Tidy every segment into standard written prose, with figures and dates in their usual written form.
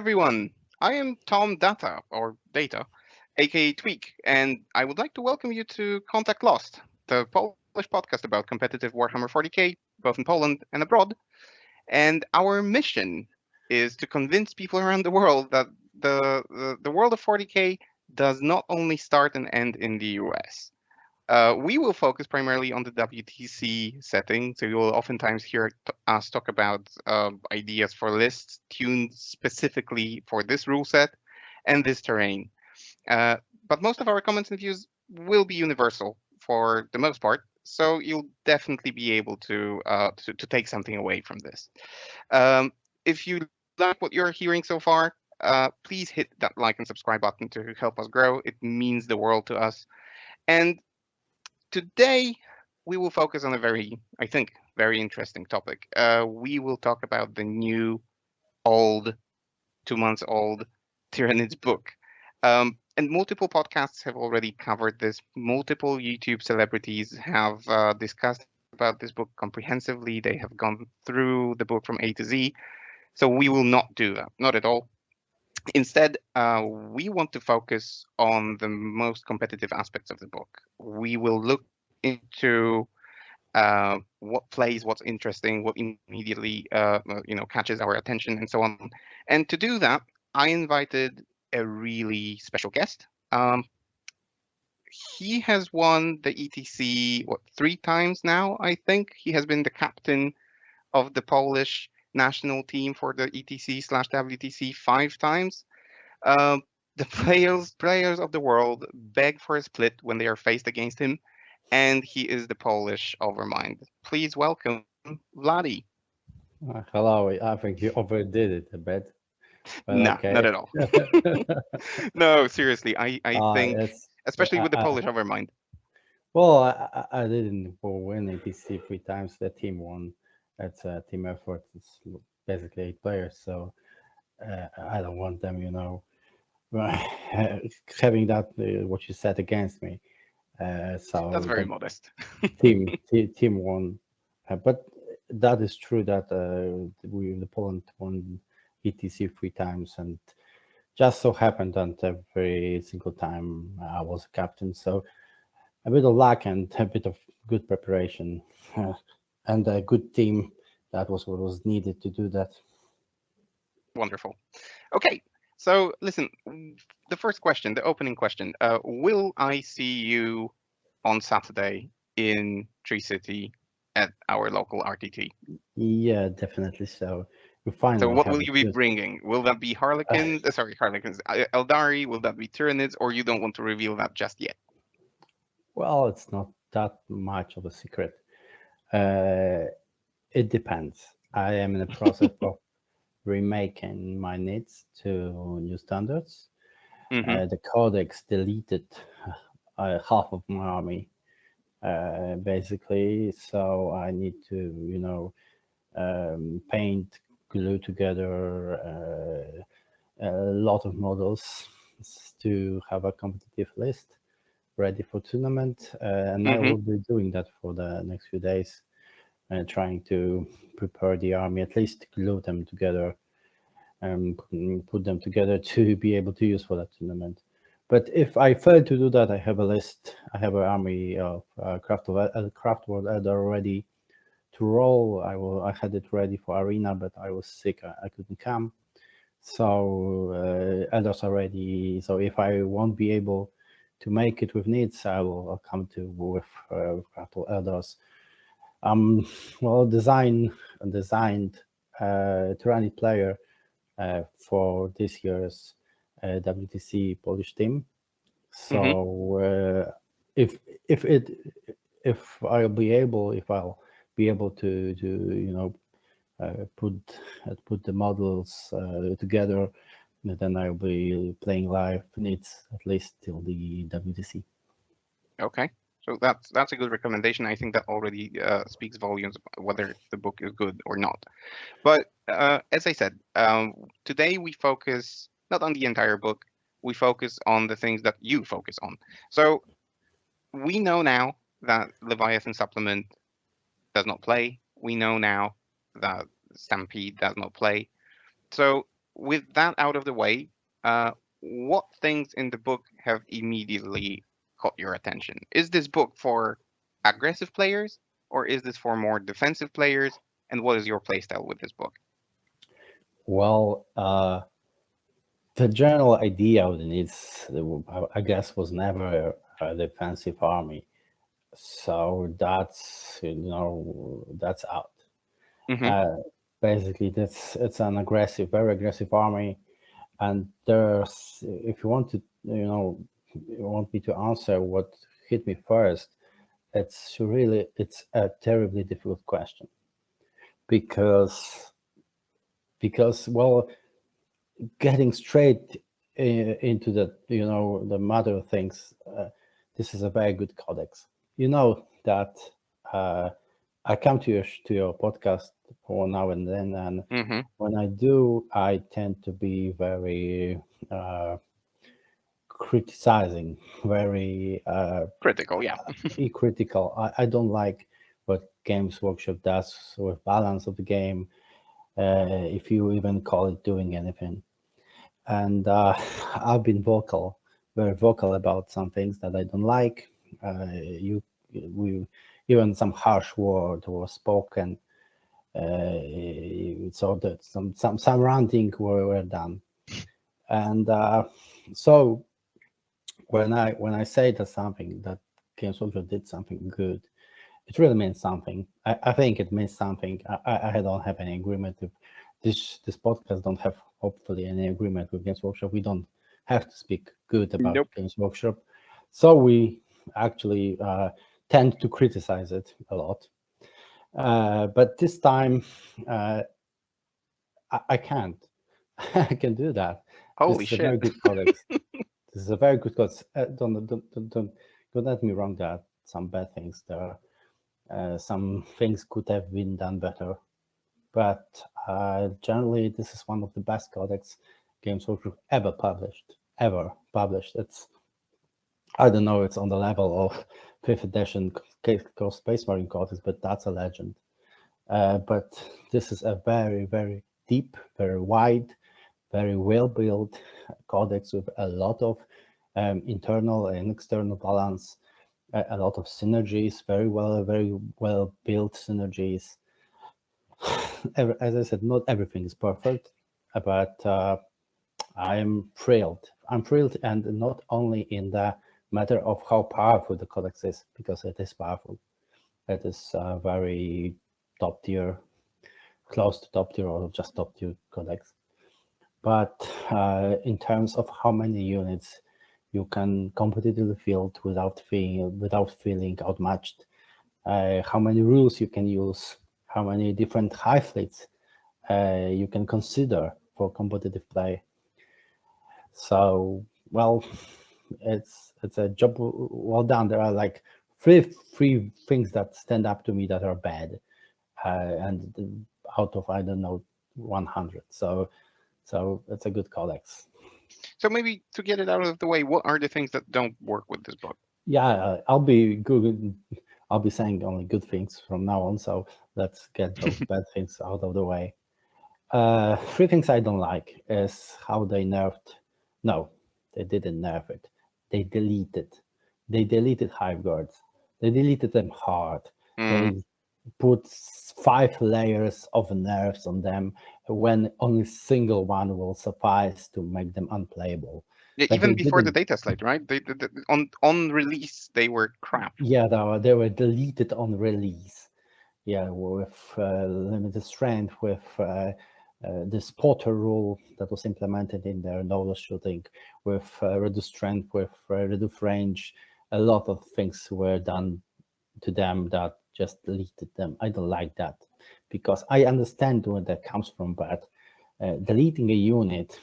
everyone. I am Tom Data, or Data, aka Tweak, and I would like to welcome you to Contact Lost, the Polish podcast about competitive Warhammer 40k, both in Poland and abroad. And our mission is to convince people around the world that the world of 40k does not only start and end in the US. We will focus primarily on the WTC setting, so you will oftentimes hear us talk about ideas for lists tuned specifically for this rule set and this terrain. Uh, but most of our comments and views will be universal for the most part, so you'll definitely be able to take something away from this. Um, if you like what you're hearing so far, please hit that like and subscribe button to help us grow. It means the world to us. And today, we will focus on a very, I think, very interesting topic. We will talk about the new, old, 2 months old Tyranids book. And multiple podcasts have already covered this. Multiple YouTube celebrities have discussed about this book comprehensively. They have gone through the book from A to Z. So we will not do that, not at all. Instead, we want to focus on the most competitive aspects of the book. We will look into what plays, what's interesting, what immediately catches our attention, and so on. And to do that, I invited a really special guest. He has won the ETC what 3 times now. I think he has been the captain of the Polish national team for the ETC/WTC 5 times. Um, the players of the world beg for a split when they are faced against him, and he is the Polish Overmind. Please welcome Vladdi. Hello, I think you overdid it a bit, but No, not okay. at all. No, seriously, I think, It's especially with the I, Polish Overmind. well, I didn't win APC 3 times. The team won. It's a team effort. It's basically 8 players, so I don't want them, having that what you said against me. That's So very the modest. team won, but that is true that the Poland won ETC 3 times, and just so happened that every single time I was a captain. So a bit of luck and a bit of good preparation, and a good team. That was what was needed to do that. Wonderful. Okay, so listen, the first question, the opening question, will I see you on Saturday in Tree City at our local RTT? Yeah, definitely. So we So finally what have will a you be good. bringing? Will that be Harlequins? Sorry, Harlequins. Eldari? Will that be Tyranids? Or you don't want to reveal that just yet? Well, it's not that much of a secret. Uh, it depends. I am in the process of remaking my needs to new standards. Mm-hmm. The codex deleted half of my army, basically. So I need to, paint, glue together a lot of models to have a competitive list ready for tournament, and I Mm-hmm. will be doing that for the next few days, trying to prepare the army, at least glue them together and put them together to be able to use for that tournament. But if I fail to do that, I have a list. I have an army of craft world elder ready to roll. I had it ready for arena, but I was sick. I couldn't come. So elders are ready. So if I won't be able to make it with needs, I'll come to with craft world elders. Um, well, designed Tyraniid player for this year's WTC Polish team. Mm-hmm. So if if it if I'll be able to put the models together, then I'll be playing live needs at least till the WTC. Okay. So that's a good recommendation. I think that already speaks volumes about whether the book is good or not. But as I said, today we focus not on the entire book. We focus on the things that you focus on. So we know now that Leviathan Supplement does not play. We know now that Stampede does not play. So with that out of the way, what things in the book have immediately caught your attention? Is this book for aggressive players, or is this for more defensive players? And what is your playstyle with this book? Well, the general idea of the needs, I guess, was never a defensive army. So that's, that's out. Hmm. Basically, it's an aggressive, very aggressive army. And there's, if you want to, you want me to answer what hit me first, it's a terribly difficult question because well, getting straight into the matter of things, this is a very good codex. You know that I come to your podcast for now and then, and Hmm. when I do, I tend to be very criticizing, very Critical, yeah. critical. I don't like what Games Workshop does with balance of the game, if you even call it doing anything. And I've been vocal, very vocal about some things that I don't like. We even some harsh word was spoken, so that some ranting were done. And so when I say that something that Games Workshop did something good, it really means something. I think it means something. I don't have any agreement with this podcast. Don't have hopefully any agreement with Games Workshop. We don't have to speak good about Nope. Games Workshop, so we actually tend to criticize it a lot. But this time, I can't. I can do that. This Holy is a shit. very good codex. This is a very good codex. Don't let me wrong. There are some bad things there. Some things could have been done better, but generally, this is one of the best codex Games Workshop ever published. Ever published. It's, I don't know, it's on the level of 5th edition Space Marine Codex, but that's a legend. But this is a very, very deep, very wide, very well built codex with a lot of internal and external balance, a lot of synergies, very well built synergies. As I said, not everything is perfect, but I'm thrilled. I'm thrilled, and not only in the matter of how powerful the codex is, because it is powerful. It is very top tier, close to top tier, or just top tier codex. But in terms of how many units you can competitively field without feeling outmatched, how many rules you can use, how many different high fleets you can consider for competitive play. So, well, it's a job well done. There are like three things that stand up to me that are bad, and out of, I don't know, 100. So it's a good codex. So maybe to get it out of the way, what are the things that don't work with this book? Yeah, I'll be good. I'll be saying only good things from now on. So let's get those bad things out of the way. Three things I don't like is how they nerfed. No, they didn't nerf it. They deleted. They deleted hive guards. They deleted them hard. Mm. They put 5 layers of nerfs on them when only single one will suffice to make them unplayable. Yeah, But even they before the didn't. data slate, right? On release they were crap. Yeah, they were deleted on release. Yeah, with limited strength, with the spotter rule that was implemented in their novel shooting, with reduced strength, with reduced range. A lot of things were done to them that just deleted them. I don't like that because I understand where that comes from, but deleting a unit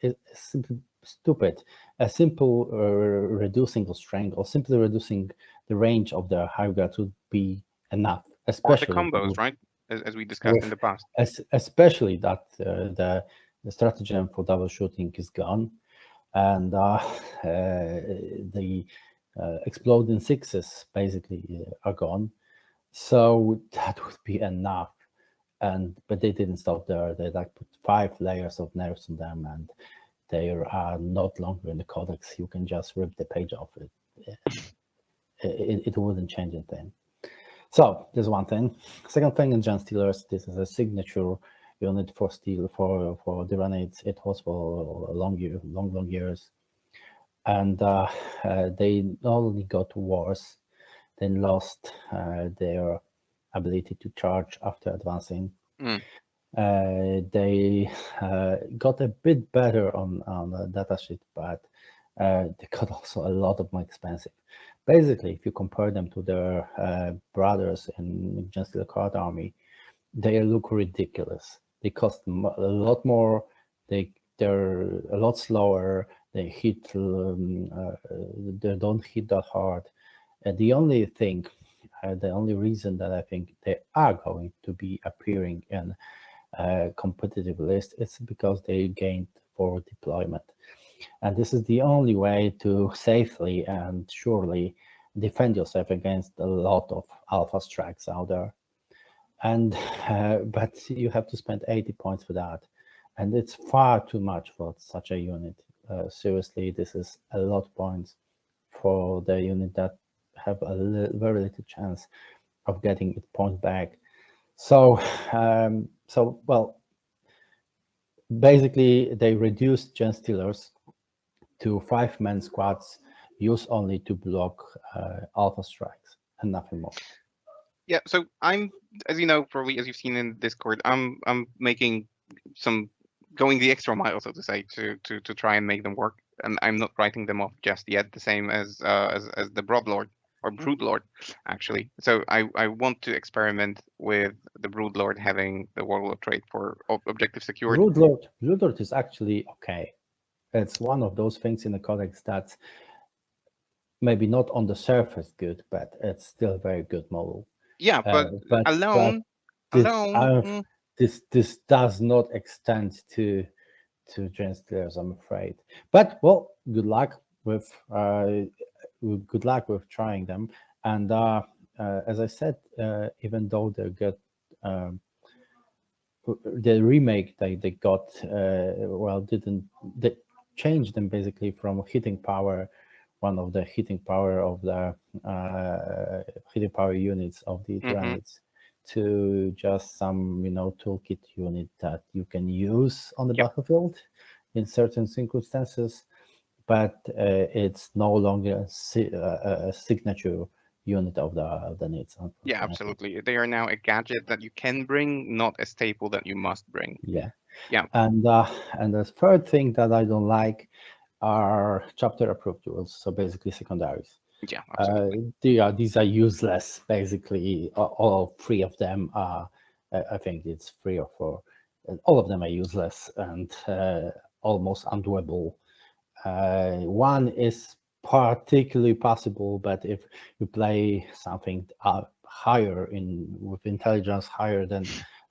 is simply stupid. A simple reducing the strength or simply reducing the range of the hive guards would be enough, Or the especially combos, right? As we discussed in with the past. especially that the stratagem for double shooting is gone, and the exploding sixes basically are gone. So that would be enough. but they didn't stop there. They like put 5 layers of nerfs on them, and they are not longer in the codex. You can just rip the page off it. It wouldn't change anything. So there's one thing. Second thing in Gen Stealers, this is a signature unit for steel for Tyranids. It was for long years, and they not only got worse, they lost their ability to charge after advancing. They got a bit better on the datasheet, but they got also a lot more expensive. Basically, if you compare them to their brothers in Gen Steel Card Army, they look ridiculous. They cost a lot more. They're a lot slower. They hit. They don't hit that hard. The only thing, the only reason that I think they are going to be appearing in competitive list is because they gained forward deployment, and this is the only way to safely and surely defend yourself against a lot of alpha strikes out there. And but you have to spend 80 points for that, and it's far too much for such a unit. Seriously, this is a lot of points for the unit that have a very little chance of getting its point back. So well, basically they reduced Gen Stealers to 5-man squads, used only to block alpha strikes and nothing more. Yeah, so I'm, as you know, probably as you've seen in Discord, I'm making some, going the extra mile, so to say, to try and make them work, and I'm not writing them off just yet. The same as the Broodlord or Broodlord, actually. So I want to experiment with the Broodlord having the Warlord trait for objective secured. Broodlord is actually okay. It's one of those things in the codex that's maybe not on the surface good, but it's still a very good model. Yeah, but alone, this does not extend to Gen Stealers, I'm afraid. But well, good luck with trying them. And as I said, even though they get the remake they got, well, didn't they changed them basically from hitting power, one of the hitting power of the hitting power units of the Tyranids, to just some toolkit unit that you can use on the battlefield in certain circumstances, but it's no longer a signature unit of the needs. Yeah, absolutely. They are now a gadget that you can bring, not a staple that you must bring. Yeah. Yeah. And the third thing that I don't like are chapter approved rules. So basically secondaries. Yeah, absolutely. These are useless. Basically, all 3 of them are. I think it's 3 or 4. All of them are useless and almost undoable. One is particularly possible, but if you play something higher with intelligence higher than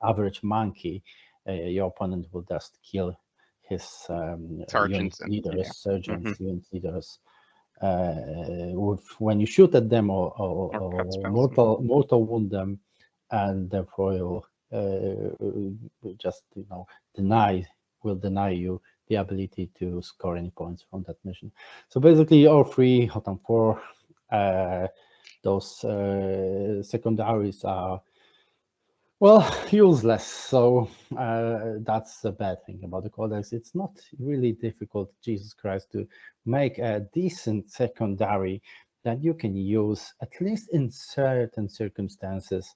average monkey, your opponent will just kill his unit leaders, sergeants, unit leaders. When you shoot at them or mortal wound them, and therefore you'll just deny you the ability to score any points from that mission. So basically, all 3, Hotam 4, those secondaries are, well, useless. So that's the bad thing about the codex. It's not really difficult, Jesus Christ, to make a decent secondary that you can use, at least in certain circumstances,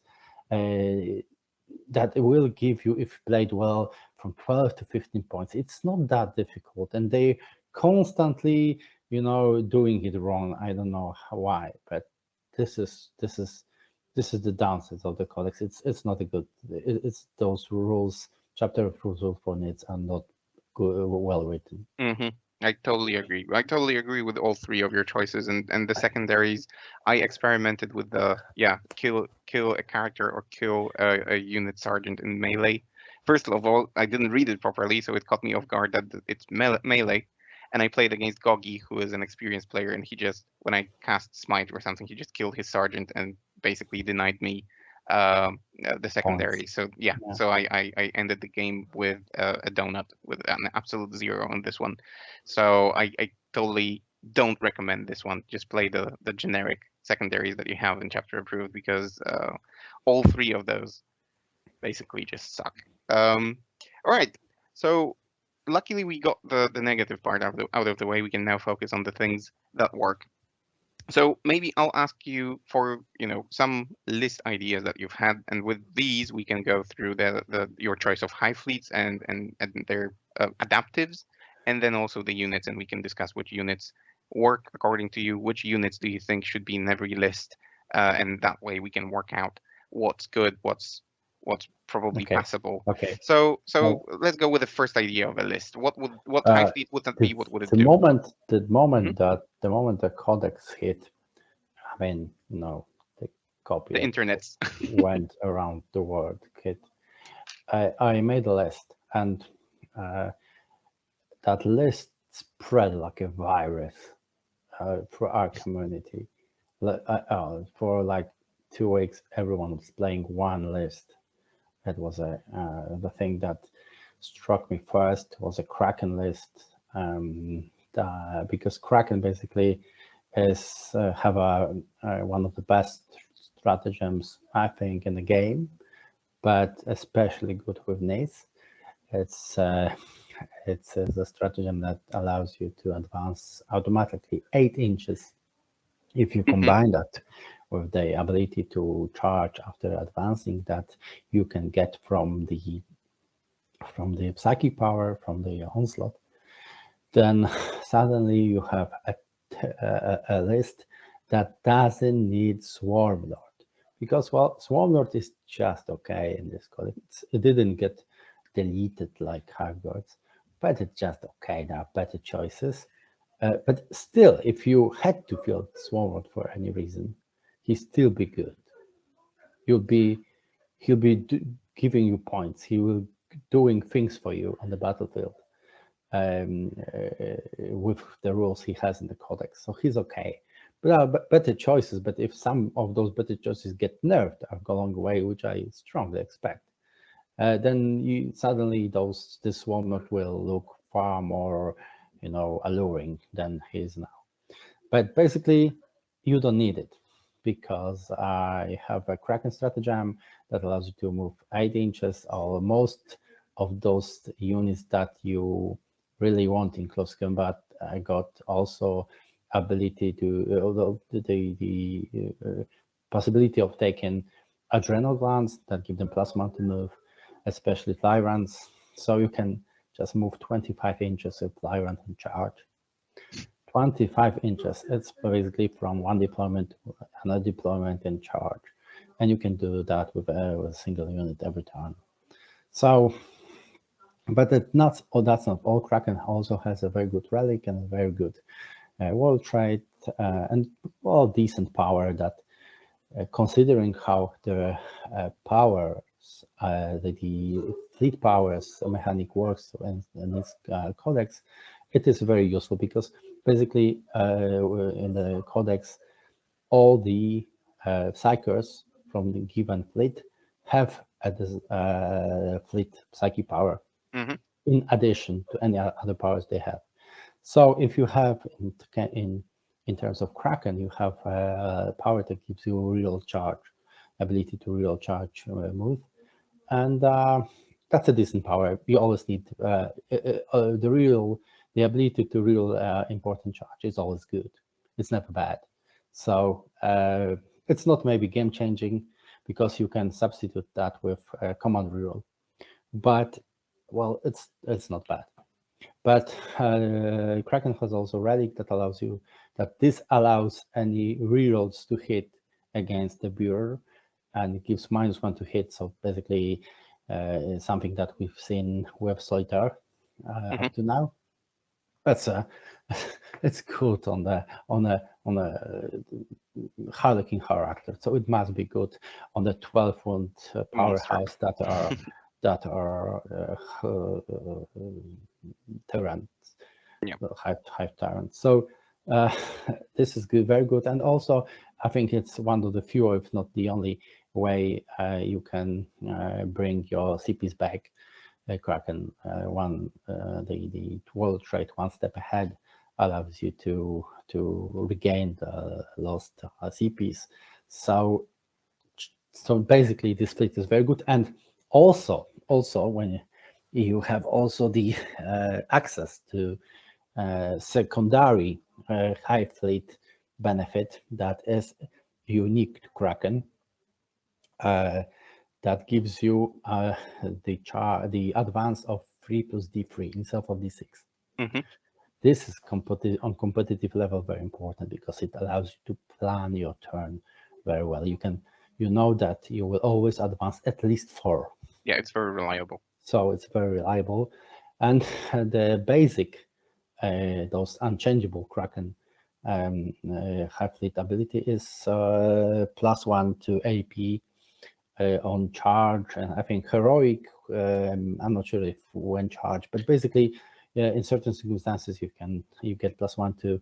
that it will give you, if played well, from 12 to 15 points. It's not that difficult, and they constantly, doing it wrong. I don't know why, but this is the downside of the codex. It's not a good. It's those rules, chapter of rules for needs are not good, well written. I totally agree. I totally agree with all 3 of your choices, and the secondaries. I experimented with the kill a character or kill a unit sergeant in melee. First of all, I didn't read it properly, so it caught me off guard that it's melee. And I played against Gogi, who is an experienced player, and he just, when I cast Smite or something, he just killed his sergeant and basically denied me the points. secondary. So yeah, Yeah. so I ended the game with a donut with an absolute 0 on this one. So I totally don't recommend this one. Just play the generic secondaries that you have in chapter approved, because all three of those basically just suck. All right, so luckily we got the negative part out of the way. We can now focus on the things that work. So maybe I'll ask you for, some list ideas that you've had, and with these we can go through the your choice of high fleets and their adaptives, and then also the units, and we can discuss which units work according to you, which units do you think should be in every list, and that way we can work out what's good, what's probably Okay. passable. Okay. So Well, let's go with the first idea of a list. What high fleet would that the be? What would it the do? moment the Hmm. moment that the moment the codex hit, I mean, the copy The of internets. went around the world. Kid, I made a list, and uh, that list spread like a virus for our community. For like 2 weeks, everyone was playing one list. That was the thing that struck me first was a Kraken list, because Kraken basically is have one of the best stratagems, I think, in the game, but especially good with Nace. It's it's a stratagem that allows you to advance automatically 8 inches. If you combine that with the ability to charge after advancing that you can get from the psychic power from the onslaught, then suddenly you have a list that doesn't need Swarm Lord, because well, Swarm Lord is just okay in this code. It didn't get deleted like Hive Guards, but it's just okay. There are better choices. But still, if you had to field Swarm Lord for any reason, he'd still be good. You'll be he'll be giving you points. He will doing things for you on the battlefield with the rules he has in the codex. So he's okay. But there are better choices. But if some of those better choices get nerfed along the way, which I strongly expect, then suddenly this Swarm Lord will look far more, alluring than he is now. But basically, you don't need it, because I have a Kraken stratagem that allows you to move 8 inches, or most of those units that you really want in close combat. I got also ability to, although the possibility of taking adrenal glands that give them +1 to move, especially Tyrants. So you can just move 25 inches with Tyrant and charge. 25 inches. It's basically from one deployment to another deployment in charge. And you can do that with a single unit every turn. So, but that's not all. Kraken also has a very good relic and a very good world trade and well, decent power that, considering how the powers, the fleet powers mechanic works in this codex, it is very useful, because basically in the codex, all the psychers from the given fleet have a fleet psychic power Hmm. in addition to any other powers they have. So if you have in terms of Kraken, you have power that gives you real charge, ability to real charge move, and that's a decent power. You always need the ability to real important charge is always good. It's never bad. So it's not maybe game changing, because you can substitute that with command reroll, but well, it's not bad. But Kraken has also relic that this allows any rerolls to hit against the Bureau, and it gives -1 to hit. So basically, something that we've seen with Solitaire Hmm. up to now. That's it's good on a Harlequin character, so it must be good on the 12 wound Monster. powerhouse that are Tyrants, Yeah. Hive Tyrants. So this is good, very good, and also I think it's one of the few, if not the only way you can bring your CPs back. Kraken the world trade one step ahead allows you to regain the lost CPs. So basically this split is very good, and also when you have also the access to secondary high fleet benefit that is unique to Kraken, that gives you the advance of 3 plus D3 instead of D6. Hmm. This is on competitive level very important because it allows you to plan your turn very well. You know that you will always advance at least 4. Yeah, it's very reliable. So it's very reliable. And the basic, those unchangeable Kraken high fleet ability is +1 to AP on charge, and I think heroic. I'm not sure if when charged, but basically, in certain circumstances, you get +1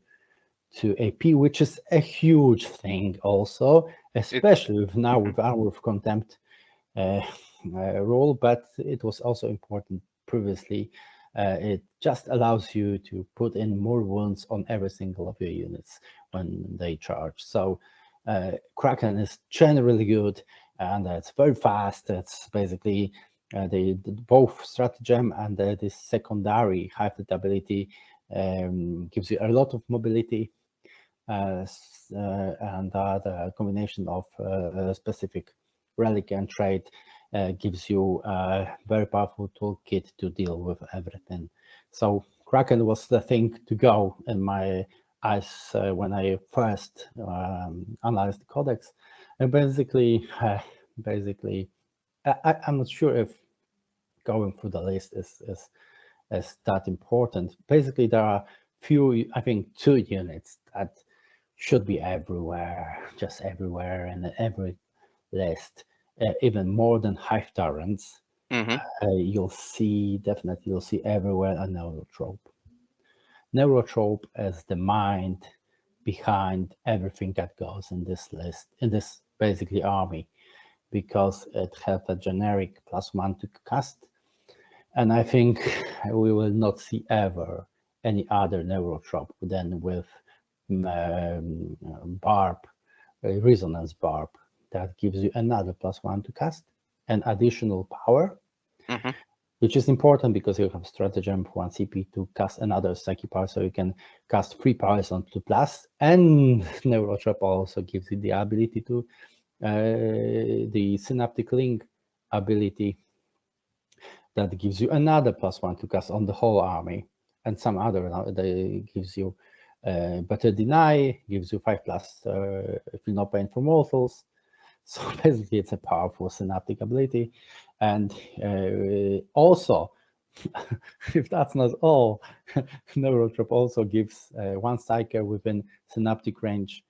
to AP, which is a huge thing also, especially now with Armor of Contempt role. But it was also important previously. It just allows you to put in more wounds on every single of your units when they charge. So Kraken is generally good, and it's very fast. It's basically both stratagem and this secondary high fleet ability gives you a lot of mobility, and the combination of specific relic and trait gives you a very powerful toolkit to deal with everything. So Kraken was the thing to go in my eyes when I first analyzed the codex. And basically, I'm not sure if going through the list is that important. Basically, there are few, I think 2 units that should be everywhere, just everywhere, and every list, even more than Hive Tyrants. Hmm. You'll see everywhere a Neurotrope. Neurotrope is the mind behind everything that goes in this list, in this basically army, because it has a generic +1 to cast. And I think we will not see ever any other Neurotrope than with Barb, Resonance Barb, that gives you another +1 to cast, an additional power, Hmm. which is important because you have stratagem for 1 CP to cast another psychic power, so you can cast 3 powers on 2 plus, and Neurotrap also gives you the ability to the Synaptic Link ability that gives you another +1 to cast on the whole army, and some other that gives you better deny, gives you 5 plus feel no pain for mortals. So basically, it's a powerful synaptic ability, and also, if that's not all, Neurotrop also gives 1 psyker within synaptic range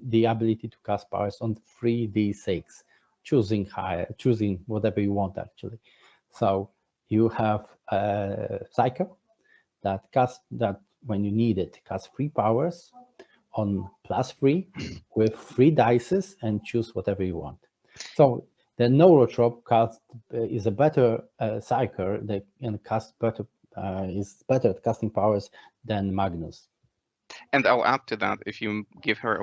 the ability to cast powers on 3d6, choosing whatever you want actually. So you have a psyker that when you need it casts 3 powers on +3 with 3 dices and choose whatever you want. So the Neurotrop cast is a better psyker that can cast better is better at casting powers than Magnus. And I'll add to that, if you give her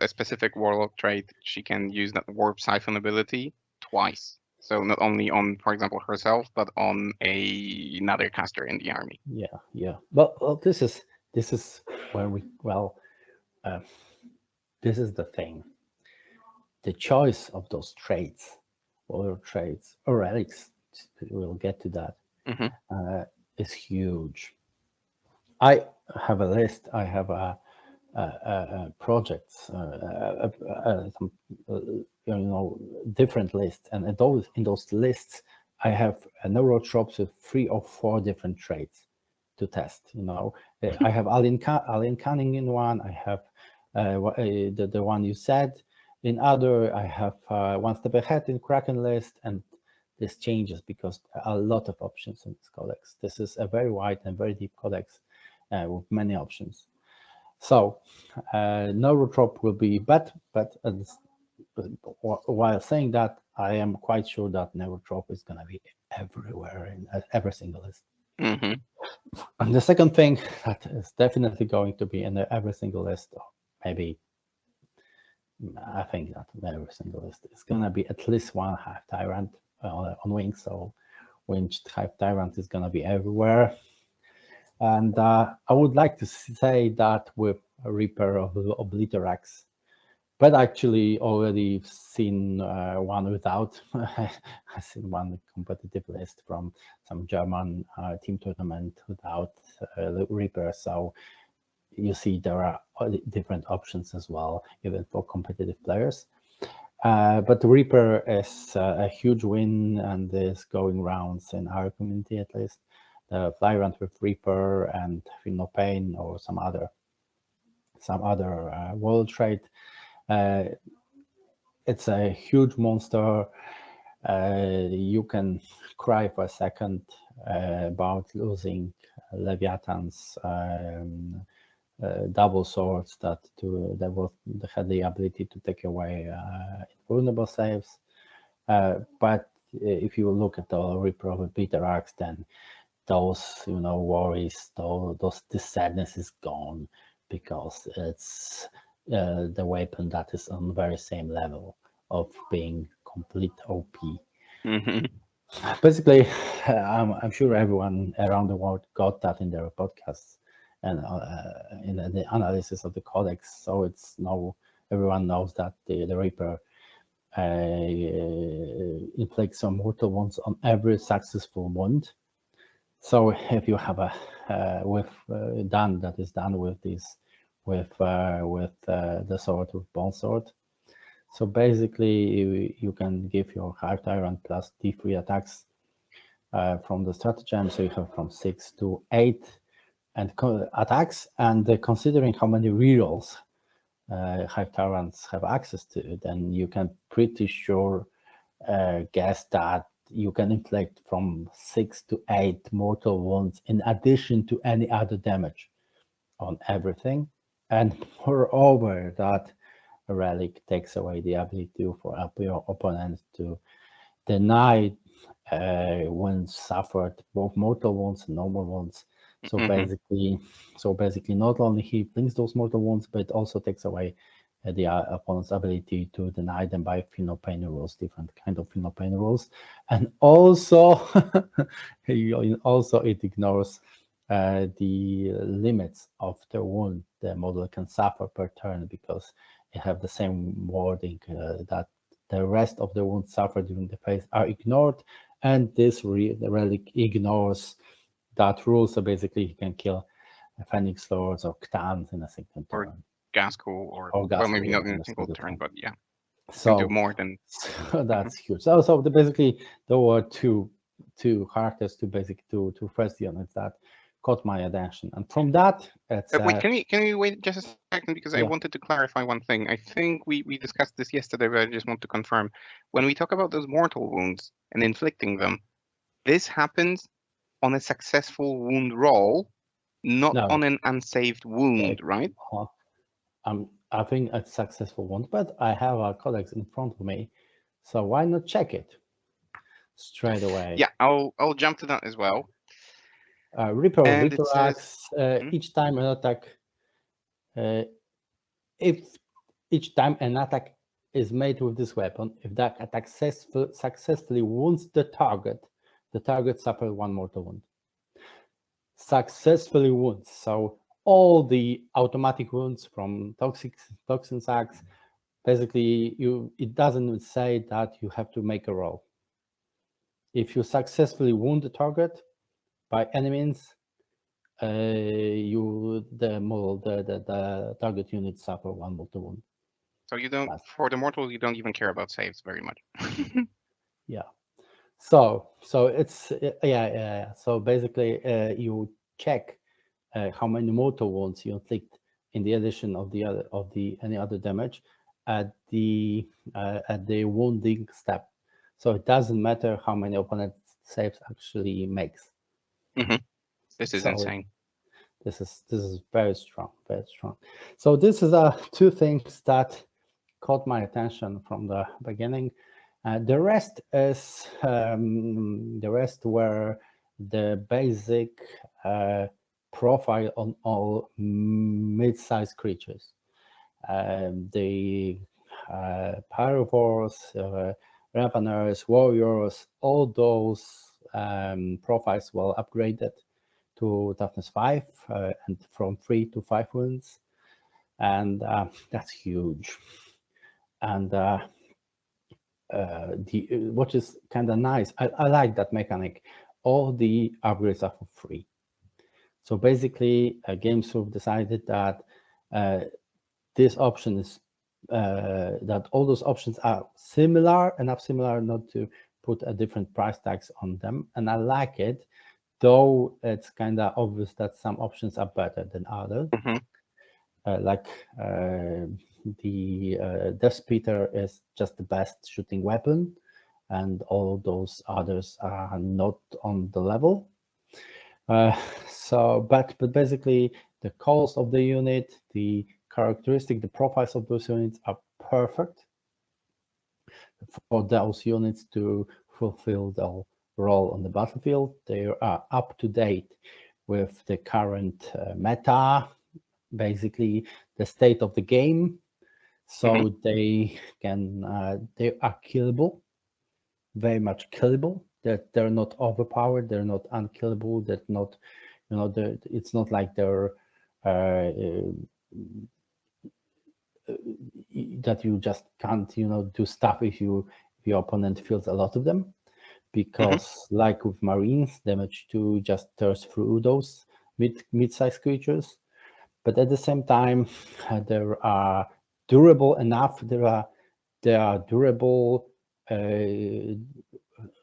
a specific warlock trait, she can use that warp siphon ability twice. So not only on, for example, herself, but on another caster in the army. Yeah. Well, this is where this is the thing. The choice of those traits, or relics, we'll get to that, Hmm. is huge. I have a list. I have projects, some, different lists, and in those lists, I have Neurotropes with 3 or 4 different traits to test. I have Alien Cunning in one. I have the one you said. In other, I have 1 step ahead in Kraken list, and this changes because there are a lot of options in this codex. This is a very wide and very deep codex with many options. So Neurotrop will be bad, but while saying that, I am quite sure that Neurotrope is going to be everywhere in every single list. Mm-hmm. And the second thing that is definitely going to be in every single list, or maybe I think that in every single list is going to be at least one Hive Tyrant on wings. So winged Hive Tyrant is going to be everywhere. And I would like to say that with a Reaper of Obliterax, but actually already seen one without. I've seen one competitive list from some German team tournament without Reaper. So you see there are different options as well, even for competitive players. But the Reaper is a huge win and is going rounds in our community at least. The Flyrant with Reaper and Feel No Pain or some other world trait. It's a huge monster. You can cry for a second about losing Leviathans, double swords that had the ability to take away invulnerable saves. But if you look at the Reaper of Bitter Arcs, then those worries, this sadness is gone, because it's the weapon that is on the very same level of being complete OP. Mm-hmm. Basically, I'm sure everyone around the world got that in their podcasts and in the analysis of the codex. So everyone knows that the Reaper inflicts some mortal wounds on every successful wound. So if you have a that is done with this with the sword, with bone sword, so basically you can give your Hive Tyrant plus D3 attacks from the stratagem, so you have from 6 to 8 and attacks, and considering how many rerolls Hive Tyrants have access to, then you can pretty sure guess that you can inflict from 6 to 8 mortal wounds in addition to any other damage on everything. And moreover, that relic takes away the ability for your opponent to deny wounds suffered, both mortal wounds and normal wounds. So basically, not only he brings those mortal wounds, but also takes away the opponent's ability to deny them by Feel No Pain rules, different kind of Feel No Pain rules, and also it ignores the limits of the wound the model can suffer per turn, because it have the same wording that the rest of the wounds suffered during the phase are ignored, and this relic ignores that rule. So basically, he can kill Phoenix Lords or Ctans in a single turn. Or Gaskull, or Gaskull, well, maybe not yeah, in a single turn, but yeah, so can do more than. that's huge. So basically, there were two characters to first units that caught my attention, and from that, it's Wait, can we wait just a second, because I wanted to clarify one thing. I think we discussed this yesterday, but I just want to confirm. When we talk about those mortal wounds and inflicting them, this happens on a successful wound roll, not on an unsaved wound, right? I think it's successful one, but I have a codex in front of me, so why not check it straight away? Yeah, I'll jump to that as well. Reaper of Viterax, each time an attack, if each time an attack is made with this weapon, if that attack successfully wounds the target suffers one mortal wound. Successfully wounds, so all the automatic wounds from toxin sacks, basically it doesn't say that you have to make a roll. If you successfully wound the target by any means, the target unit suffer one mortal wound. So you don't, for the mortals, you don't even care about saves very much. Yeah. So it's So basically, you check how many mortal wounds you inflict in the addition of any other damage at the wounding step. So it doesn't matter how many opponent saves actually makes. This is insane. This is very strong, very strong. So this is two things that caught my attention from the beginning. The rest is the rest were the basic profile on all mid-sized creatures. The Pyrovores, Raveners, Warriors, all those profiles were upgraded to toughness 5 and from 3 to 5 wounds, and that's huge. And which is kind of nice. I like that mechanic. All the upgrades are for free. So basically, GameStop decided that this option is that all those options are similar, enough similar not to put a different price tags on them, and I like it. Though it's kind of obvious that some options are better than others. Like the Death Speeder is just the best shooting weapon, and all those others are not on the level. But basically, the cost of the unit, the characteristic, the profiles of those units are perfect for those units to fulfill their role on the battlefield. They are up to date with the current meta, basically the state of the game, so they are killable, very much killable. They're not overpowered, they're not unkillable, they're not, it's not like they're that you just can't do stuff if your opponent feels a lot of them, because like with Marines, damage 2 just tears through those mid-sized creatures. But at the same time, they are durable enough. They are durable.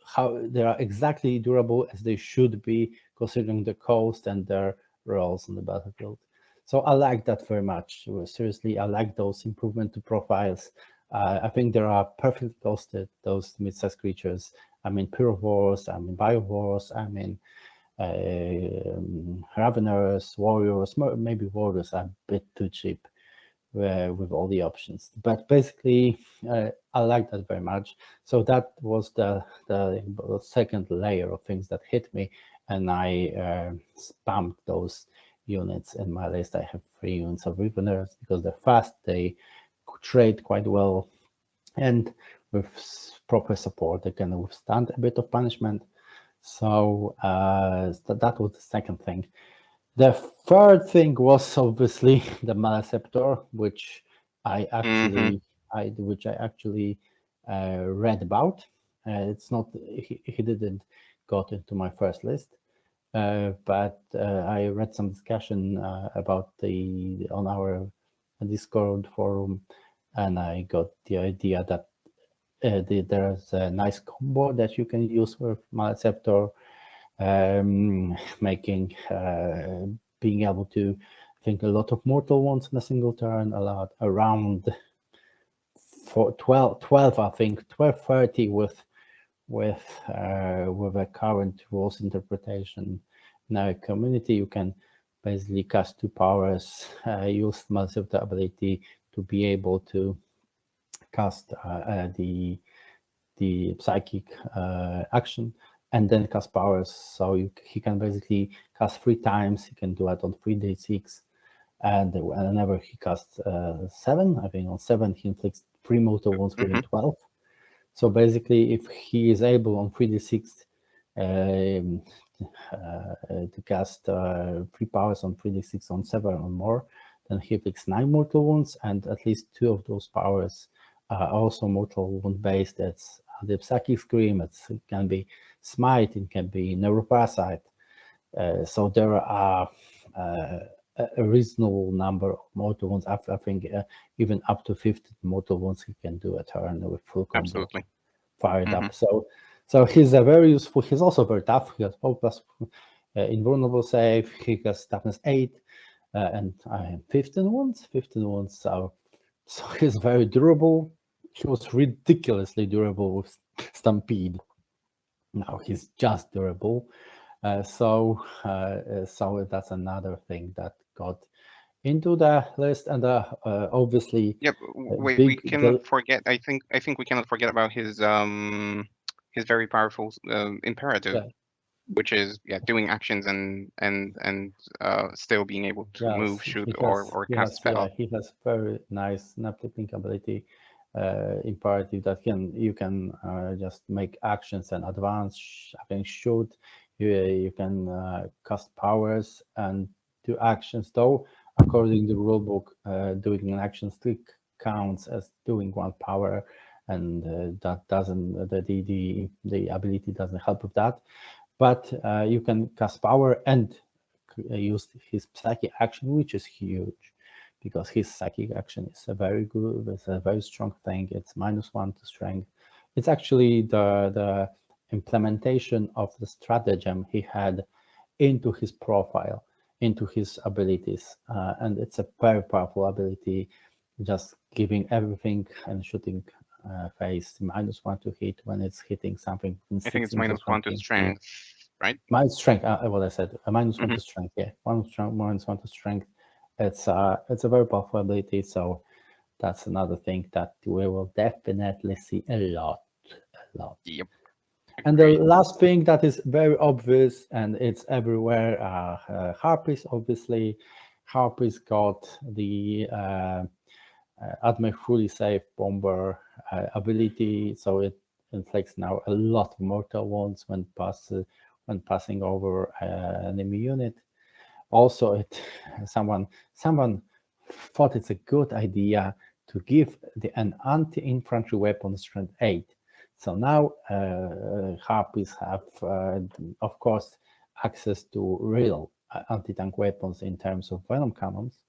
How they are exactly durable as they should be, considering the cost and their roles on the battlefield. So I like that very much. Seriously, I like those improvement to profiles. I think they are perfectly costed, those mid-sized creatures. I mean Pyrovores, I mean Biovores, I mean Raveners, Warriors. Maybe Warriors are a bit too cheap with all the options, but basically I like that very much. So that was the second layer of things that hit me, and I spammed those units in my list. I have 3 units of Raveners because they're fast, they trade quite well, and with proper support they can withstand a bit of punishment. So that was the second thing. The third thing was obviously the Maleceptor, which I actually read about. It's not, he didn't got into my first list, but I read some discussion about on our Discord forum, and I got the idea that there's a nice combo that you can use with Maleceptor, making being able to, I think, a lot of mortal wounds in a single turn, around 12, I think 12-30 with a current rules interpretation in our community. You can basically cast 2 powers, use Maleceptor ability to be able to cast the psychic action, and then cast powers. So he can basically cast 3 times. He can do it on 3d6, and whenever he casts 7, I think on 7 he inflicts 3 mortal wounds within 12. So basically, if he is able on 3d6 to cast 3 powers on 3d6 on 7 or more, then he inflicts 9 mortal wounds, and at least 2 of those powers are also mortal wound based. That's the Psychic Scream, it can be Smite, it can be Neuroparasite. So there are a reasonable number of mortal wounds. I think even up to 50 mortal wounds he can do a turn with full combo. Absolutely. Fired up. So he's a very useful. He's also very tough. He has 4+ invulnerable save. He has toughness 8, and I have 15 wounds. 15 wounds. So he's very durable. He was ridiculously durable with Stampede. Now he's just durable. So that's another thing that got into the list, and obviously Yep. We big cannot forget. I think we cannot forget about his very powerful imperative, yeah, which is doing actions and still being able to move, yes, shoot, or cast spell. he has very nice snap flipping ability, imperative that you can just make actions and advance, can shoot, you can cast powers and do actions. Though according to the rulebook, doing an action still counts as doing one power, and that doesn't the ability doesn't help with that. But you can cast power and use his psychic action, which is huge, because his psychic action is a very good, it's a very strong thing. It's -1 to strength. It's actually the implementation of the stratagem he had into his profile, into his abilities, and it's a very powerful ability, just giving everything and shooting face -1 to hit when it's hitting something in I think 6 it's inches from -1 to him. strength, right? Minus strength, what I said, a -1 Hmm. to strength, yeah, -1 to strength. It's a very powerful ability, so that's another thing that we will definitely see a lot. Yep. And the Agreed. last thing that is very obvious and it's everywhere, Harpies, obviously. Harpies got the Admech fully safe bomber ability, so it inflicts now a lot of mortal wounds when passing over enemy unit. Also, someone thought it's a good idea to give an anti-infantry weapon strength 8. So now Harpies have, of course, access to real anti-tank weapons in terms of venom cannons.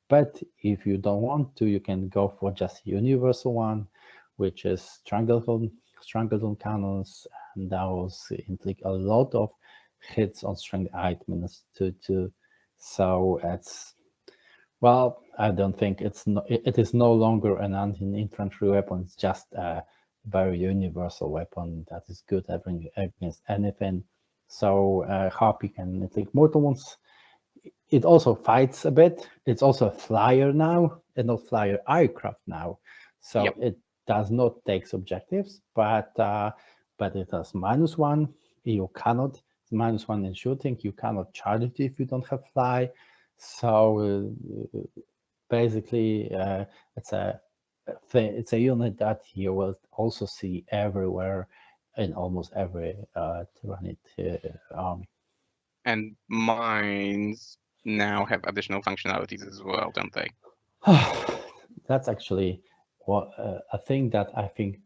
But if you don't want to, you can go for just universal one, which is stranglehold cannons, and those inflict a lot of hits on strength 8 -2. So it's, well, I don't think it is no longer an anti-infantry weapon. It's just a very universal weapon that is good against anything. So Harpy can inflict mortal wounds. It also fights a bit. It's also a flyer now, and not flyer aircraft now. So Yep. it does not take objectives, but it has -1. You cannot, it's -1 in shooting. You cannot charge it if you don't have fly. So basically, it's a unit that you will also see everywhere in almost every Tyranid army. And mines now have additional functionalities as well, don't they? That's actually a thing that I think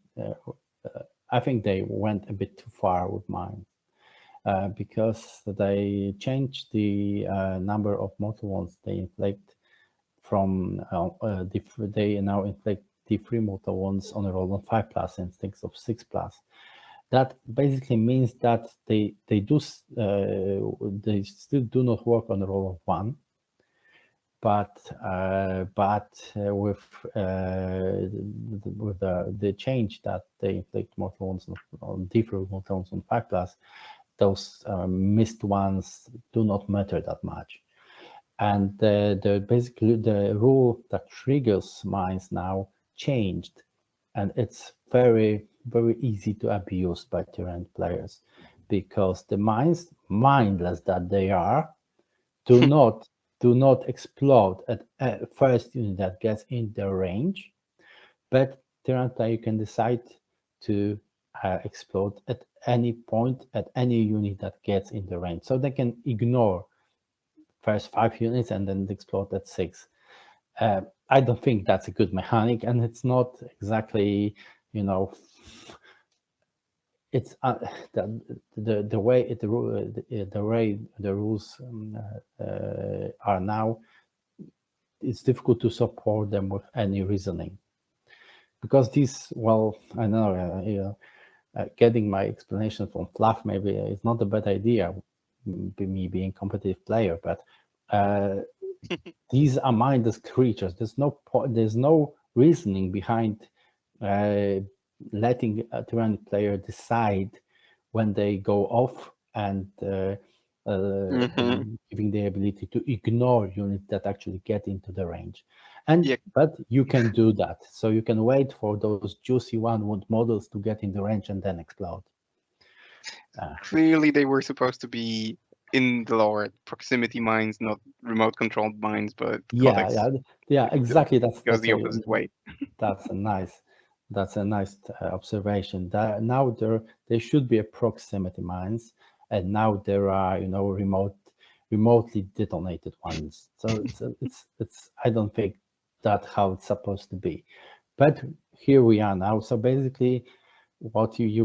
they went a bit too far with mine, because they changed the number of mortal wounds they inflict from they now inflict D3 mortal wounds on a roll of 5+ instead of 6+. That basically means that they still do not work on a roll of 1. But with the change that they inflict mortal wounds on different mortal wounds on 5+, those missed ones do not matter that much. And basically the rule that triggers mines now changed, and it's very easy to abuse by Tyranid players, because the mines, mindless that they are, do not explode at first unit that gets in their range, but Tyranid player can decide to explode at any point at any unit that gets in the range, so they can ignore first 5 units and then explode at 6. I don't think that's a good mechanic, and it's not exactly, it's the way the rules are now. It's difficult to support them with any reasoning, because these, well, I know, getting my explanation from Fluff maybe is not a bad idea, me being competitive player, but these are mindless creatures. There's no reasoning behind letting a Tyranid player decide when they go off and giving the ability to ignore units that actually get into the range. And Yeah. but you can do that, so you can wait for those juicy one wound models to get in the range and then explode. Clearly, they were supposed to be in the lore proximity mines, not remote controlled mines, but Yeah, codex yeah, exactly. goes the opposite way. That's a nice observation. That now there should be a proximity mines, and now there are remotely detonated ones. So it's I don't think that's how it's supposed to be, but here we are now. So basically, what you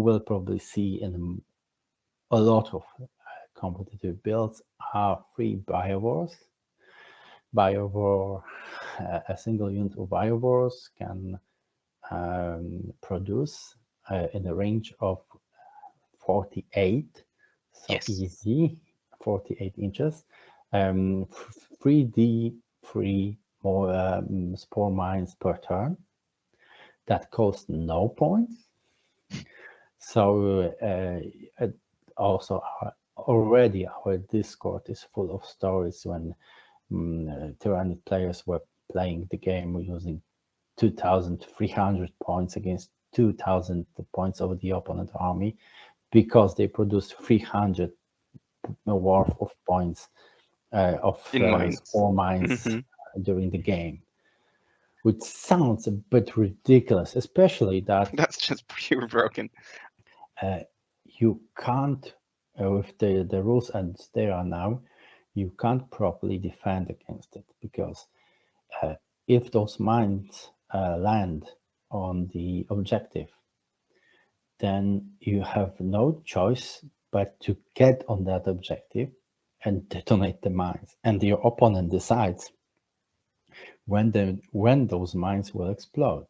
will probably see in a lot of competitive builds are free biowars. Biowar, a single unit of biowars can produce in the range of 48, so Yes. easy, 48 inches, 3D free more spore mines per turn that cost no points. So also already our Discord is full of stories when Tyranid players were playing the game using 2,300 points against 2,000 points of the opponent army because they produced 300 worth of points of In mines. spore mines during the game, which sounds a bit ridiculous, especially that That's just pure broken. you can't, with the rules as they are now, you can't properly defend against it because if those mines land on the objective, then you have no choice but to get on that objective and detonate the mines. And your opponent decides when those mines will explode.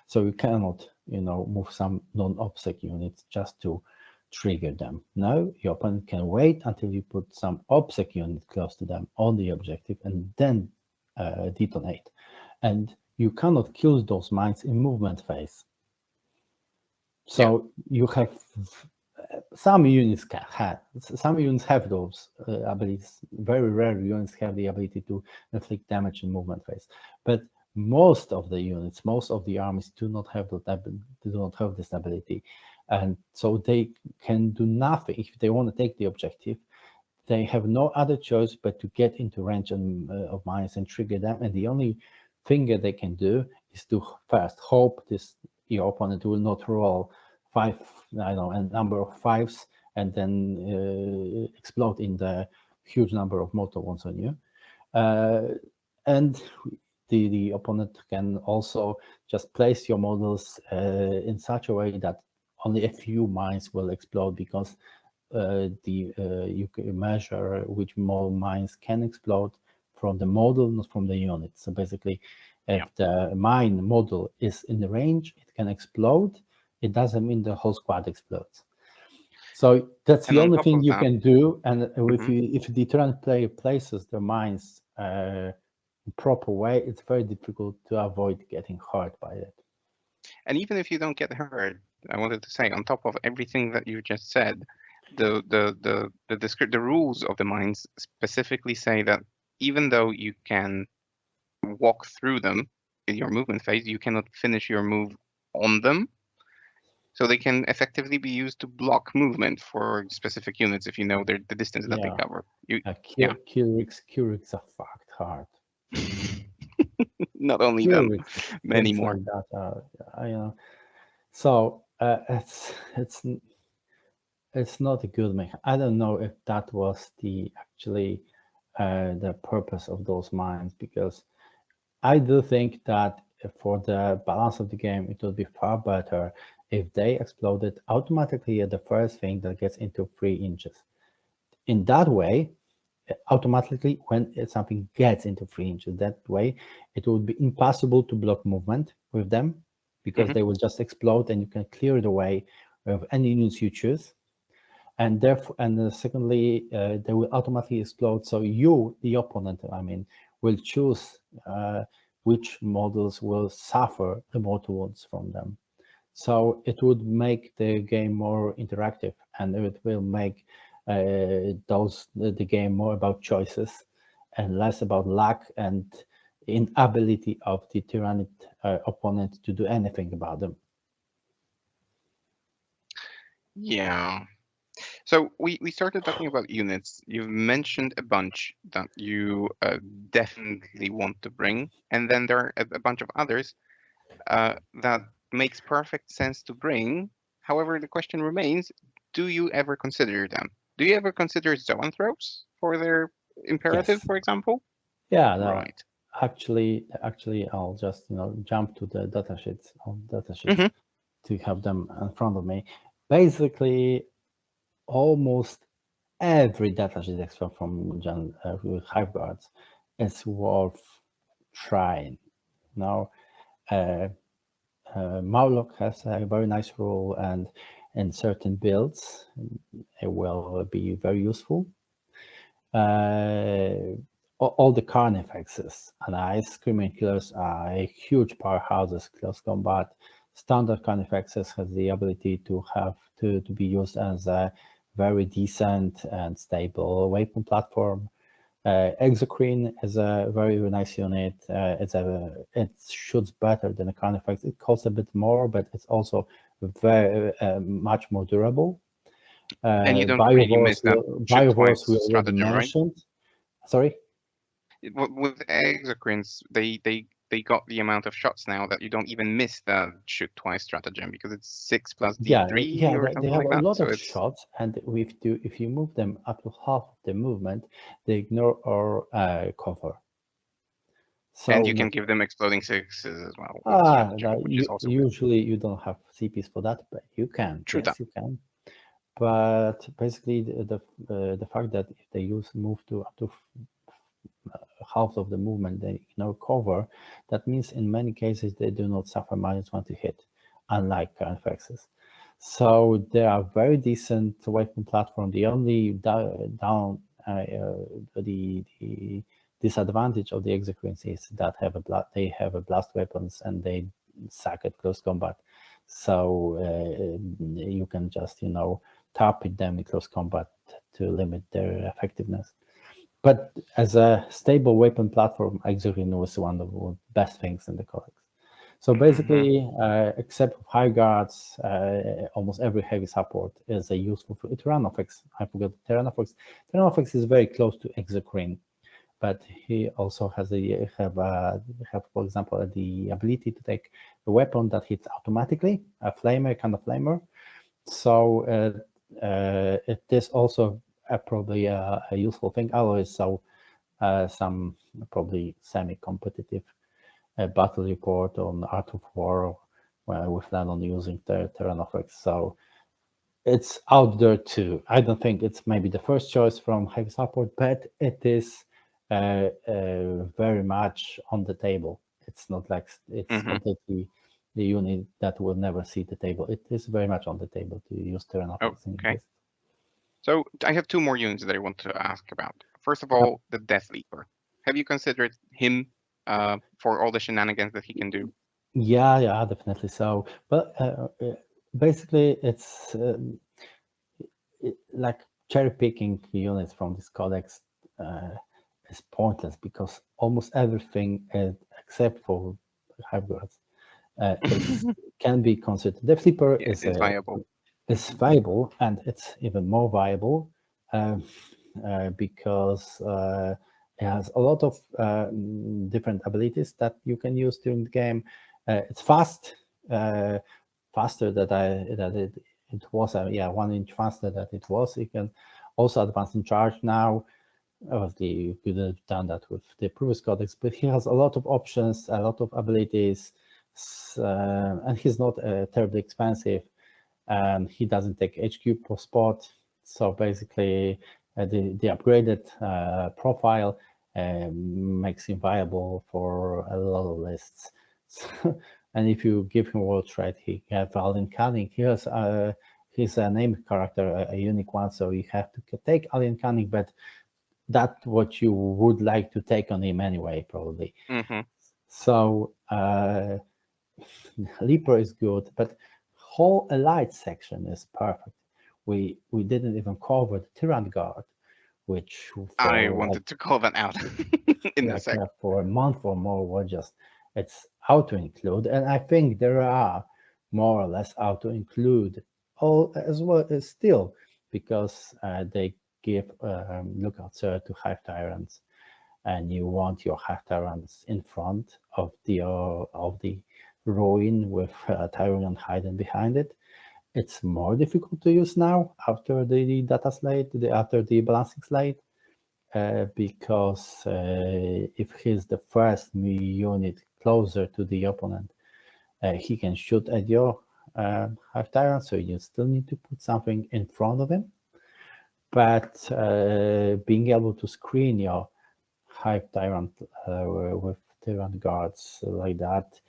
So you cannot, move some non-obsec units just to trigger them. No, your opponent can wait until you put some obsec unit close to them on the objective and then detonate. And you cannot kill those mines in movement phase. So you have some units have those abilities. Very rare units have the ability to inflict damage in movement phase, but most of the units, most of the armies do not have this ability, and so they can do nothing. If they want to take the objective, they have no other choice but to get into range of mines and trigger them. And the only thing that they can do is to first hope your opponent will not roll a number of fives and then explode in the huge number of mortal wounds on you. And the opponent can also just place your models in such a way that only a few mines will explode, because you can measure which more mines can explode from the model, not from the unit. So basically, if the mine model is in the range, it can explode. It doesn't mean the whole squad explodes. So that's the only thing you can do. And if the Tyranid player places the mines proper way, it's very difficult to avoid getting hurt by it. And even if you don't get hurt, I wanted to say, on top of everything that you just said, the rules of the mines specifically say that even though you can walk through them in your movement phase, you cannot finish your move on them. So they can effectively be used to block movement for specific units if you know the distance that they cover. Curics are fucked hard. Not only them, many more. Like that so it's not a good mechanic. I don't know if that was the purpose of those mines, because I do think that for the balance of the game, it would be far better if they exploded automatically at the first thing that gets into 3 inches. In that way, automatically when something gets into 3 inches, that way it would be impossible to block movement with them, because they will just explode and you can clear the way of any units you choose. And therefore, secondly, they will automatically explode. So you, the opponent, will choose which models will suffer the mortal wounds from them. So it would make the game more interactive, and it will make the game more about choices and less about luck and inability of the Tyrannid opponent to do anything about them. Yeah. So we started talking about units. You've mentioned a bunch that you definitely want to bring, and then there are a bunch of others that makes perfect sense to bring. However, the question remains: do you ever consider them? Do you ever consider zoanthropes for their imperative, Yes. for example? Yeah, Right. actually, I'll just jump to the datasheets Mm-hmm. to have them in front of me. Basically, almost every datasheet except from Hive Guards is worth trying. Now, Mauloc has a very nice role, and in certain builds, it will be very useful. All the carnifexes and ice screaming killers are huge powerhouses. Close combat standard carnifexes has the ability to be used as a very decent and stable weapon platform. Exocrine is a very nice unit. It shoots better than a carnifex. It costs a bit more, but it's also very much more durable. And you don't really miss that shoot twice Biovores we already stratagem, right? mentioned. Sorry? With exocrines, they got the amount of shots now that you don't even miss that shoot twice stratagem because it's 6 plus D3 Yeah, or they something have like a that. lot So of it's shots, and if you move them up to half of the movement, they ignore our cover. and So you can not, give them exploding sixes as well with stratagem, which is also good. usually you don't have CPs for that, but you can. True that. Yes, you can. But basically, the fact that if they move to up to half of the movement, they ignore cover. That means in many cases they do not suffer -1 to hit, unlike current fexes. So they are very decent weapon platform. The only the disadvantage of the executions is that they have a blast weapons and they suck at close combat. So you can just target them in close combat to limit their effectiveness. But as a stable weapon platform, Exocrine was one of the best things in the codex. So basically, except for high guards, almost every heavy support is a useful for Tyrannofex. I forgot Tyrannofex. Tyrannofex is very close to Exocrine, but he also has for example, the ability to take a weapon that hits automatically, a flamer, kind of flamer. So it is also probably a useful thing. Always so some probably semi-competitive battle report on Art of War with that on using the Tyrannofex. So it's out there too. I don't think it's maybe the first choice from heavy support, but it is very much on the table. It's not like it's completely the unit that will never see the table. It is very much on the table to use Tyrannofex in Okay. this. So I have two more units that I want to ask about. First of all, the Death Leaper. Have you considered him for all the shenanigans that he can do? Yeah, definitely so. But basically, it's like cherry picking units from this codex is pointless because almost everything, except for hybrids, can be considered. The flipper Yeah, it's viable. is viable, and it's even more viable because it has a lot of different abilities that you can use during the game. It's fast, faster it was. 1 inch faster than it was. You can also advance in charge now. Obviously, you could have done that with the previous codex, but he has a lot of options, a lot of abilities, and he's not terribly expensive, and he doesn't take HQ per spot. So basically, the upgraded profile makes him viable for a lot of lists. And if you give him world trade, he has Alien Cunning. He's a named character, a unique one, so you have to take Alien Cunning, but that's what you would like to take on him anyway, probably. So Leaper is good, but whole elite section is perfect. We didn't even cover the Tyrant Guard, which I for wanted to call that out in a sec. for a month or more were just it's auto include, and I think there are more or less auto include all as well as still because they give lookout cert to Hive Tyrants, and you want your Hive Tyrants in front of the ruin with Tyrant hiding behind it. It's more difficult to use now after the data slate, after the balancing slate, because if he's the first unit closer to the opponent, he can shoot at your Hive Tyrant, so you still need to put something in front of him. But being able to screen your Hive Tyrant with Tyrant guards like that,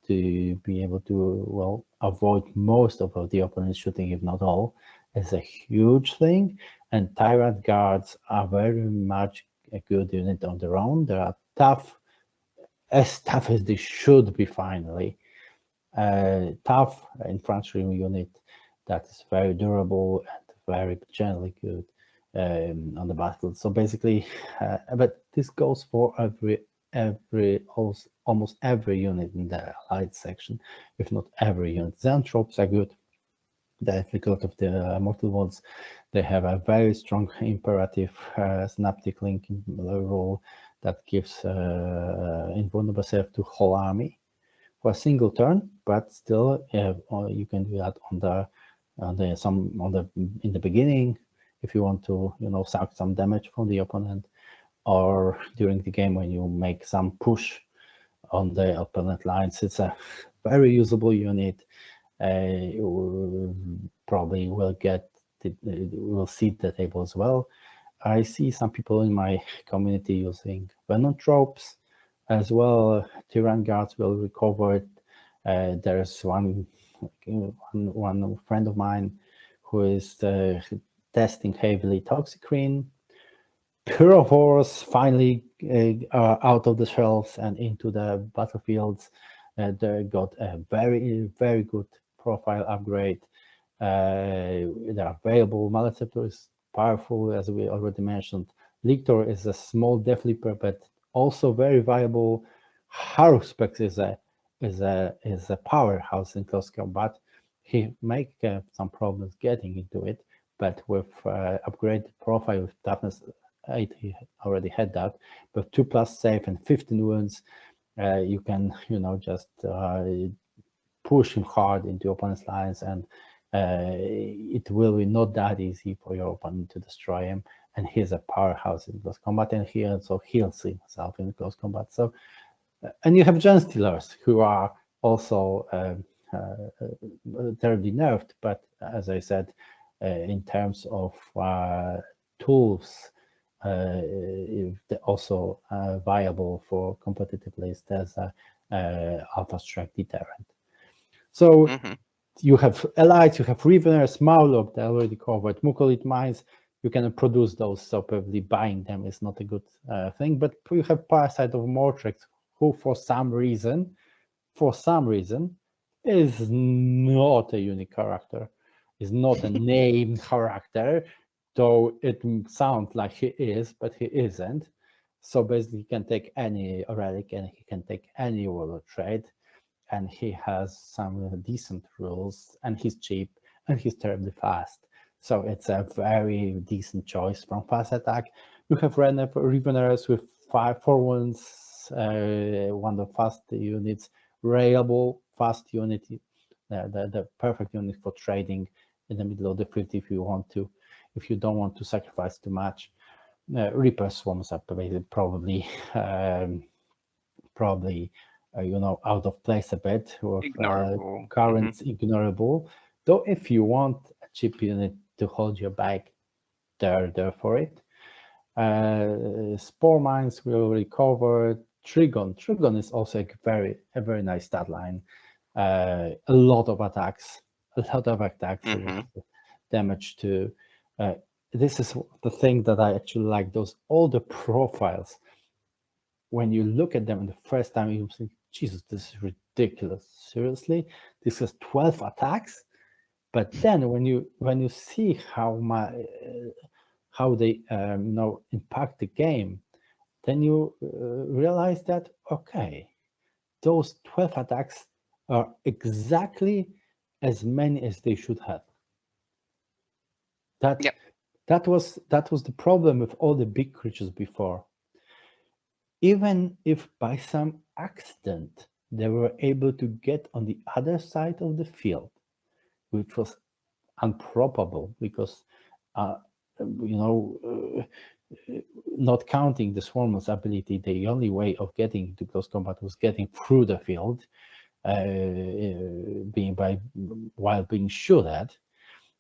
to be able to avoid most of the opponent's shooting, if not all, is a huge thing. And Tyrant guards are very much a good unit on their own. They are tough, as tough as they should be. Finally, tough infantry unit that is very durable and very generally good on the battlefield. So basically, but this goes for almost every unit in the allied section, if not every unit. Xanthropes are good. Because of the mortal ones, they have a very strong imperative synaptic link rule that gives invulnerable self to whole army for a single turn, but still you can do that in the beginning if you want to suck some damage from the opponent, or during the game when you make some push on the opponent lines. It's a very usable unit. Probably will seed the table as well. I see some people in my community using Venom tropes as well. Tyrant guards will recover it. There's one friend of mine who is testing heavily Toxicrene. Pyrovores finally are out of the shelves and into the battlefields. They got a very, very good profile upgrade. They're available. Maleceptor is powerful, as we already mentioned. Lictor is a small Death Leaper, but also very viable. Haruspex is a powerhouse in close combat. He make some problems getting into it, but with upgraded profile with toughness 8, he already had that. But 2+ save and 15 wounds, you can just push him hard into opponent's lines, and it will be not that easy for your opponent to destroy him. And he's a powerhouse in close combat, and he also heals himself in close combat. So, and you have Gen Stealers who are also terribly nerfed, but as I said, in terms of tools, they're also viable for competitive list as a alpha strike deterrent. So you have allies, you have Reveners, Maulok, they already covered, Mukolith mines. You can produce those, so probably buying them is not a good thing. But you have Parasite of Mortrex, who for some reason, is not a unique character, is not a named character, though it sounds like he is, but he isn't. So basically, he can take any relic and he can take any warlord trait, and he has some decent rules, and he's cheap, and he's terribly fast. So it's a very decent choice from fast attack. You have Reveners with 4 wounds, one of the fast units, reliable fast unit, the perfect unit for trading in the middle of the field if you don't want to sacrifice too much. Reaper swarms are probably out of place a bit with current ignorable. Though if you want a cheap unit to hold your back, they're there for it. Spore mines will recover. Trigon is also a very nice stat line. A lot of attacks, damage to. This is the thing that I actually like. Those older profiles. When you look at them the first time, you think, Jesus, this is ridiculous. Seriously, this has 12 attacks. But then when you see how they impact the game, then you realize that, okay, those 12 attacks are exactly as many as they should have. Yep. That was the problem with all the big creatures before. Even if by some accident they were able to get on the other side of the field, which was improbable because not counting the Swarmer's ability, the only way of getting to close combat was getting through the field, while being shot at.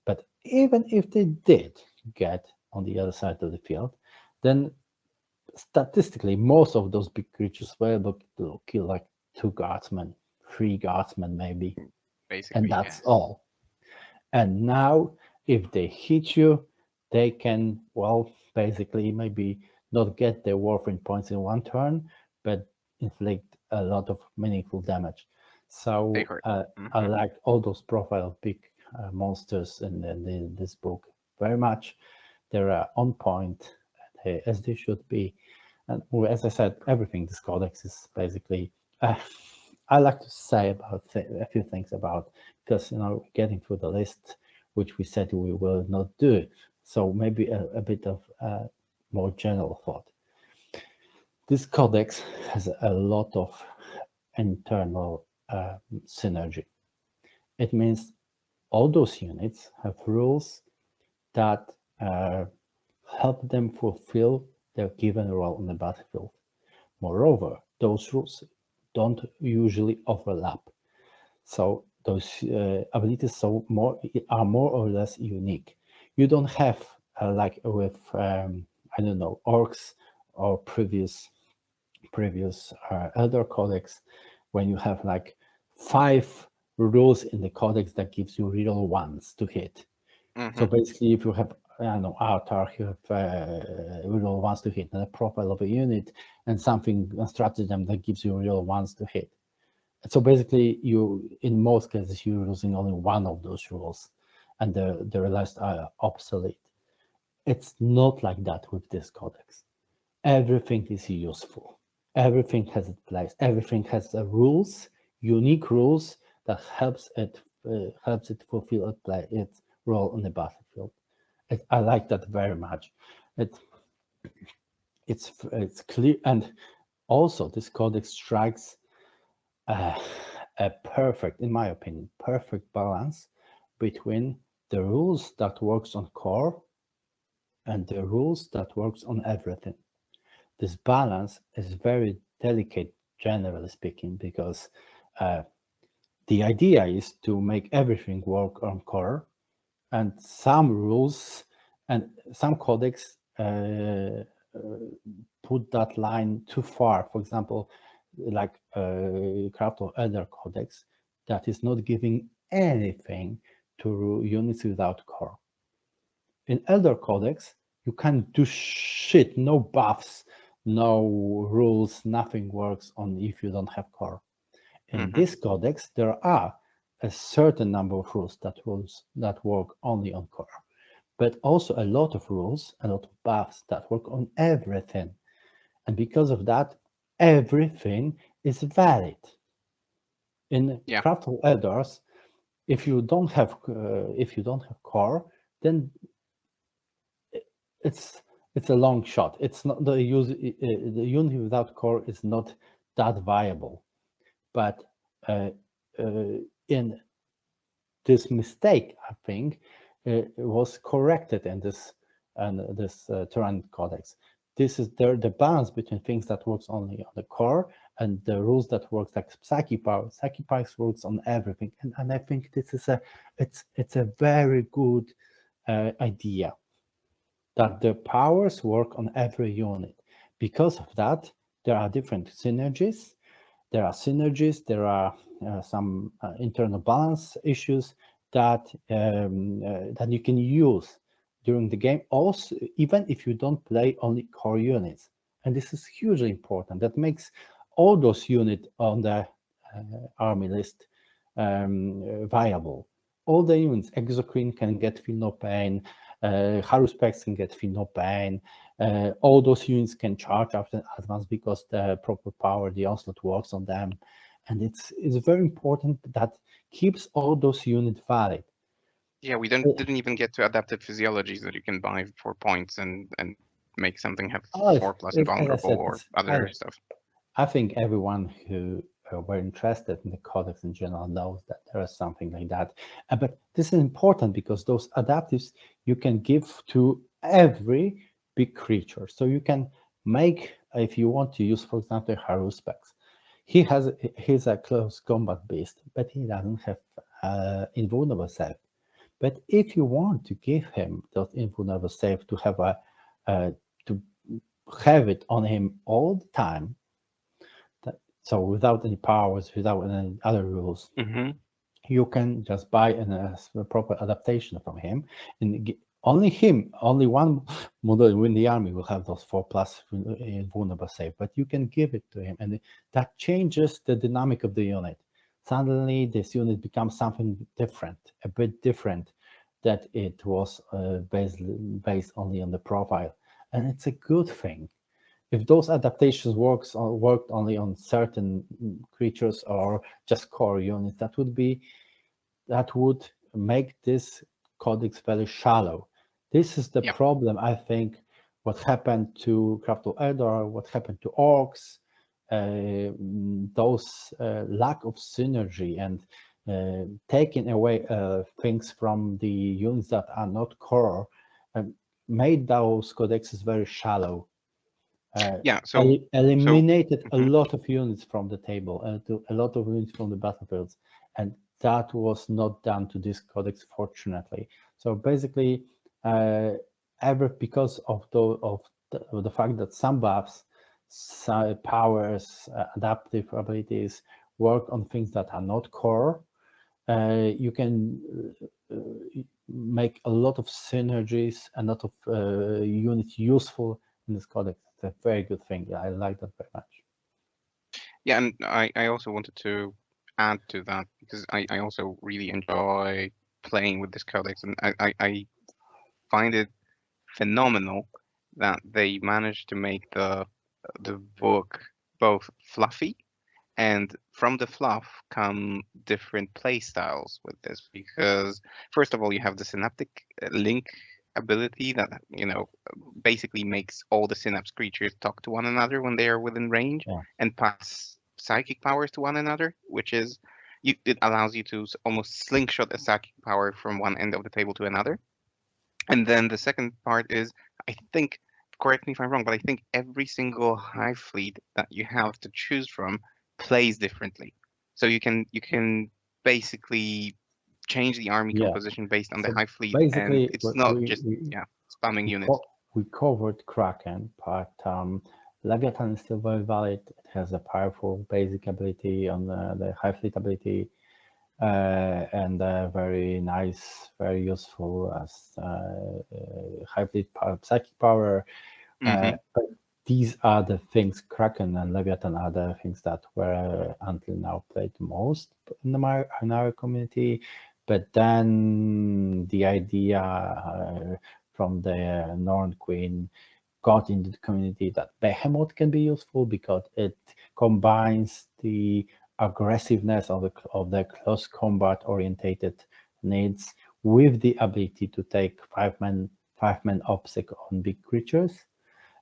But even if they did get on the other side of the field, then statistically most of those big creatures were able to kill like 2 guardsmen, 3 guardsmen maybe, Basically, and that's yes. all. And now if they hit you, they can, well, basically maybe not get their warframe points in one turn, but inflict a lot of meaningful damage. So They hurt. I like all those profile of big monsters in this book very much. They're on point, as they should be. And as I said, everything this codex is basically, I like to say about a few things about, because getting through the list, which we said we will not do. So maybe a bit of more general thought. This codex has a lot of internal synergy. It means all those units have rules that help them fulfill their given role on the battlefield. Moreover, those rules don't usually overlap. So those abilities are more or less unique. You don't have like with I don't know, orcs or previous Elder Codex, when you have like 5 rules in the codex that gives you real ones to hit. So basically, if you have, I don't know, Artar, you have real ones to hit, and a profile of a unit, and something, a stratagem that gives you real ones to hit. So basically, in most cases, you're using only one of those rules, and the rest are obsolete. It's not like that with this codex. Everything is useful. Everything has its place. Everything has rules, unique rules that helps it fulfill its role on the battlefield. I like that very much. It's clear, and also this codex strikes a perfect, in my opinion, perfect balance between the rules that works on core and the rules that works on everything. This balance is very delicate, generally speaking, because the idea is to make everything work on core, and some rules and some codex put that line too far. For example, like Craft of Elder Codex, that is not giving anything to units without core. In Elder Codex, you can't do shit, no buffs, no rules, nothing works on if you don't have core. In this codex, there are a certain number of rules that work only on core, but also a lot of rules, a lot of buffs that work on everything. And because of that, everything is valid. In Craft of Elders, if you don't have core, then it's a long shot. It's not the unity without core is not that viable. But in this mistake, I think, was corrected in this Tyranid Codex. This is the balance between things that works only on the core and the rules that works like Psyche Power. Psyche Power works on everything, and I think this is it's a very good idea that the powers work on every unit. Because of that, there are different synergies. There are some internal balance issues that you can use during the game, also even if you don't play only core units. And this is hugely important. That makes all those units on the army list viable. all the units, Exocrine can get feel no pain, Haruspecs can get feel no pain, all those units can charge after advance because the proper power, the onslaught works on them. And it's very important that keeps all those units valid. Yeah, we didn't even get to adaptive physiologies that you can buy for points and make something have Oh, 4+ as I invulnerable said, or other stuff. I think everyone who were interested in the codex in general knows that there is something like that. But this is important because those adaptives you can give to every big creature. So you can make, if you want to use, for example, Haruspecs. He's a close combat beast, but he doesn't have invulnerable save. But if you want to give him those invulnerable save to have to have it on him all the time, so without any powers, without any other rules, you can just buy a proper adaptation from him, and only one model in the army will have those 4+ invulnerable save, but you can give it to him, and that changes the dynamic of the unit. Suddenly, this unit becomes something different, a bit different, that it was based only on the profile, and it's a good thing. If those adaptations worked only on certain creatures or just core units, that would make this codex very shallow. This is the problem, I think, what happened to Craft of Eldar, what happened to Orcs, those lack of synergy and taking away things from the units that are not core, made those codexes very shallow. So eliminated a lot of units from the table, a lot of units from the battlefields, and that was not done to this codex, fortunately. So basically, because of the fact that some buffs, powers, adaptive abilities work on things that are not core, you can make a lot of synergies, a lot of units useful in this codex. It's a very good thing. I like that very much. Yeah, and I also wanted to add to that because I also really enjoy playing with this codex, and I find it phenomenal that they managed to make the book both fluffy, and from the fluff come different play styles with this, because first of all you have the synaptic link ability that basically makes all the synapse creatures talk to one another when they are within range and pass psychic powers to one another, which is it allows you to almost slingshot a psychic power from one end of the table to another. And then the second part is, I think, correct me if I'm wrong, but I think every single hive fleet that you have to choose from plays differently. So you can basically change the army composition based on the hive fleet, and it's not just spamming units. We covered Kraken, but Leviathan is still very valid. It has a powerful basic ability on the hive fleet ability. And very nice, very useful as hybrid psychic power. But these are the things, Kraken and Leviathan are the things that were until now played most in our community. But then the idea from the Norn Queen got into the community that Behemoth can be useful because it combines the aggressiveness of the close combat orientated needs with the ability to take five-man obsec on big creatures,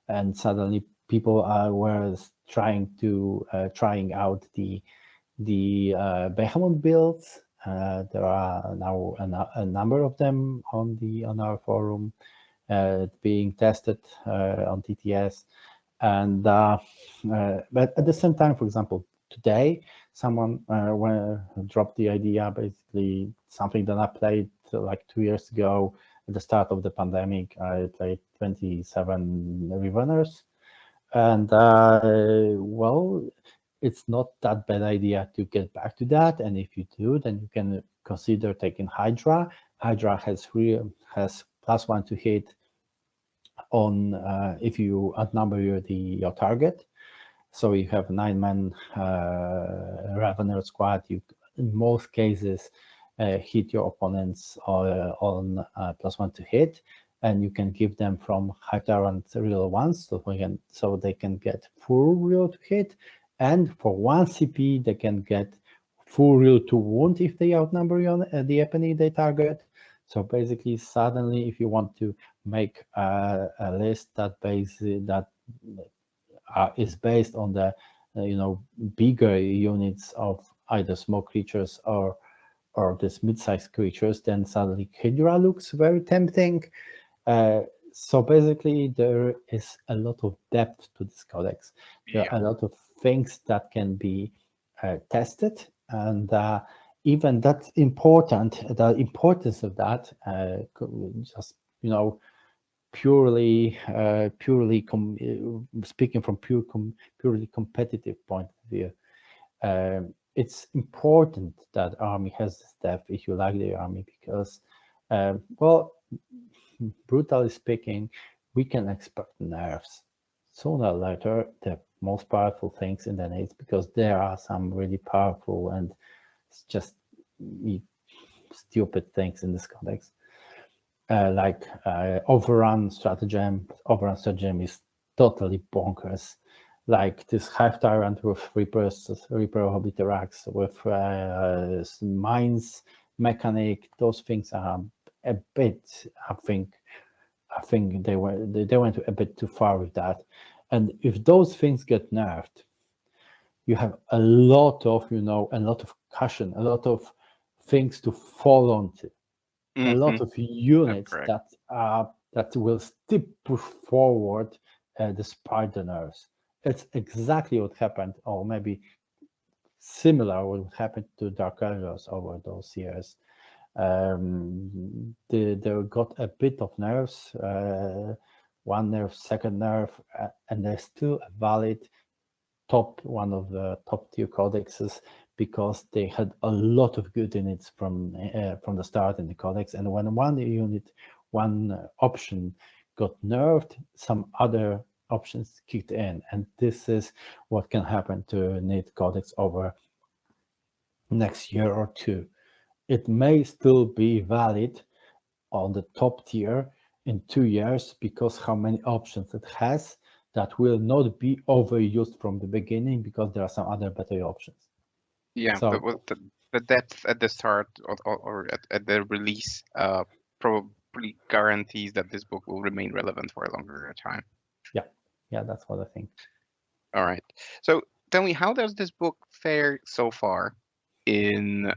and suddenly people were trying out the Behemoth builds. There are now a number of them on our forum being tested on TTS, and but at the same time, for example, today someone dropped the idea, basically something that I played like 2 years ago at the start of the pandemic. I played 27 Reveners, and well, it's not that bad idea to get back to that. And if you do, then you can consider taking Hydra. Hydra has +1 to hit on if you outnumber your target. So you have 9-man Ravener squad. In most cases, hit your opponents on +1 to hit, and you can give them from high tyrant real ones, so they can get full real to hit, and for 1 CP they can get full real to wound if they outnumber you on the enemy they target. So basically, suddenly, if you want to make a list that is based on the bigger units of either small creatures or this mid-sized creatures, then suddenly Hydra looks very tempting. So basically, there is a lot of depth to this codex. There are a lot of things that can be tested, and even that's important. The importance of that, just purely speaking from purely competitive point of view, it's important that army has this depth if you like the army, because well, brutally speaking, we can expect nerfs sooner or later. The most powerful things in the nades, because there are some really powerful and just stupid things in this codex, like overrun stratagem. Overrun stratagem is totally bonkers. Like this Hive Tyrant with Reaper Obliterax, with mines mechanic, those things are a bit, I think they went a bit too far with that. And if those things get nerfed, you have a lot of cushion, a lot of things to fall onto, a lot of units that will still push forward despite the nerfs. It's exactly what happened, or maybe similar what happened to Dark Elves over those years. They got a bit of nerfs, one nerf, second nerf, and they're still a valid one of the top tier codexes, because they had a lot of good units from the start in the codex. And when one option got nerfed, some other options kicked in, and this is what can happen to Nate codex over next year or two. It may still be valid on the top tier in 2 years, because how many options it has that will not be overused from the beginning, because there are some other better options. Yeah, so the depth at the start or at the release probably guarantees that this book will remain relevant for a longer time. Yeah, that's what I think. All right. So tell me, how does this book fare so far in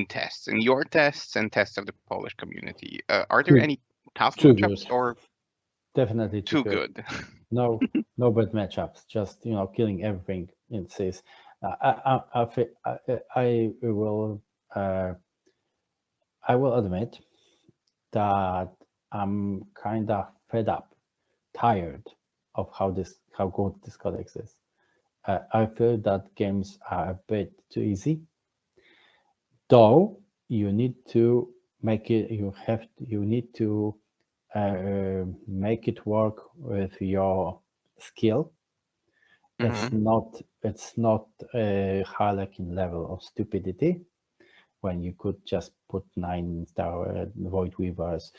tests, in your tests and tests of the Polish community? Are there any tough matchups, or definitely too good? No bad matchups, just killing everything it says. I will admit that I'm kind of fed up, tired of how good this codex is. I feel that games are a bit too easy, though you need to make it. You need to make it work with your skill. It's not a Harlequin level of stupidity, when you could just put 9-star Void Weavers,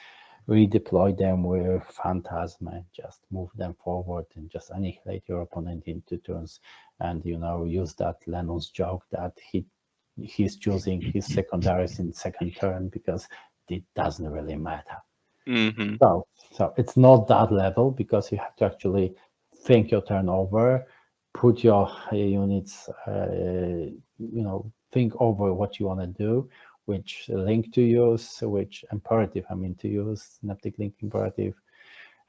redeploy them with Phantasm, and just move them forward and just annihilate your opponent in 2 turns, and use that Lennon's joke that he's choosing his secondaries in second turn, because it doesn't really matter. So it's not that level, because you have to actually think your turn over, put your units, think over what you want to do, which link to use, which imperative to use, synaptic link imperative,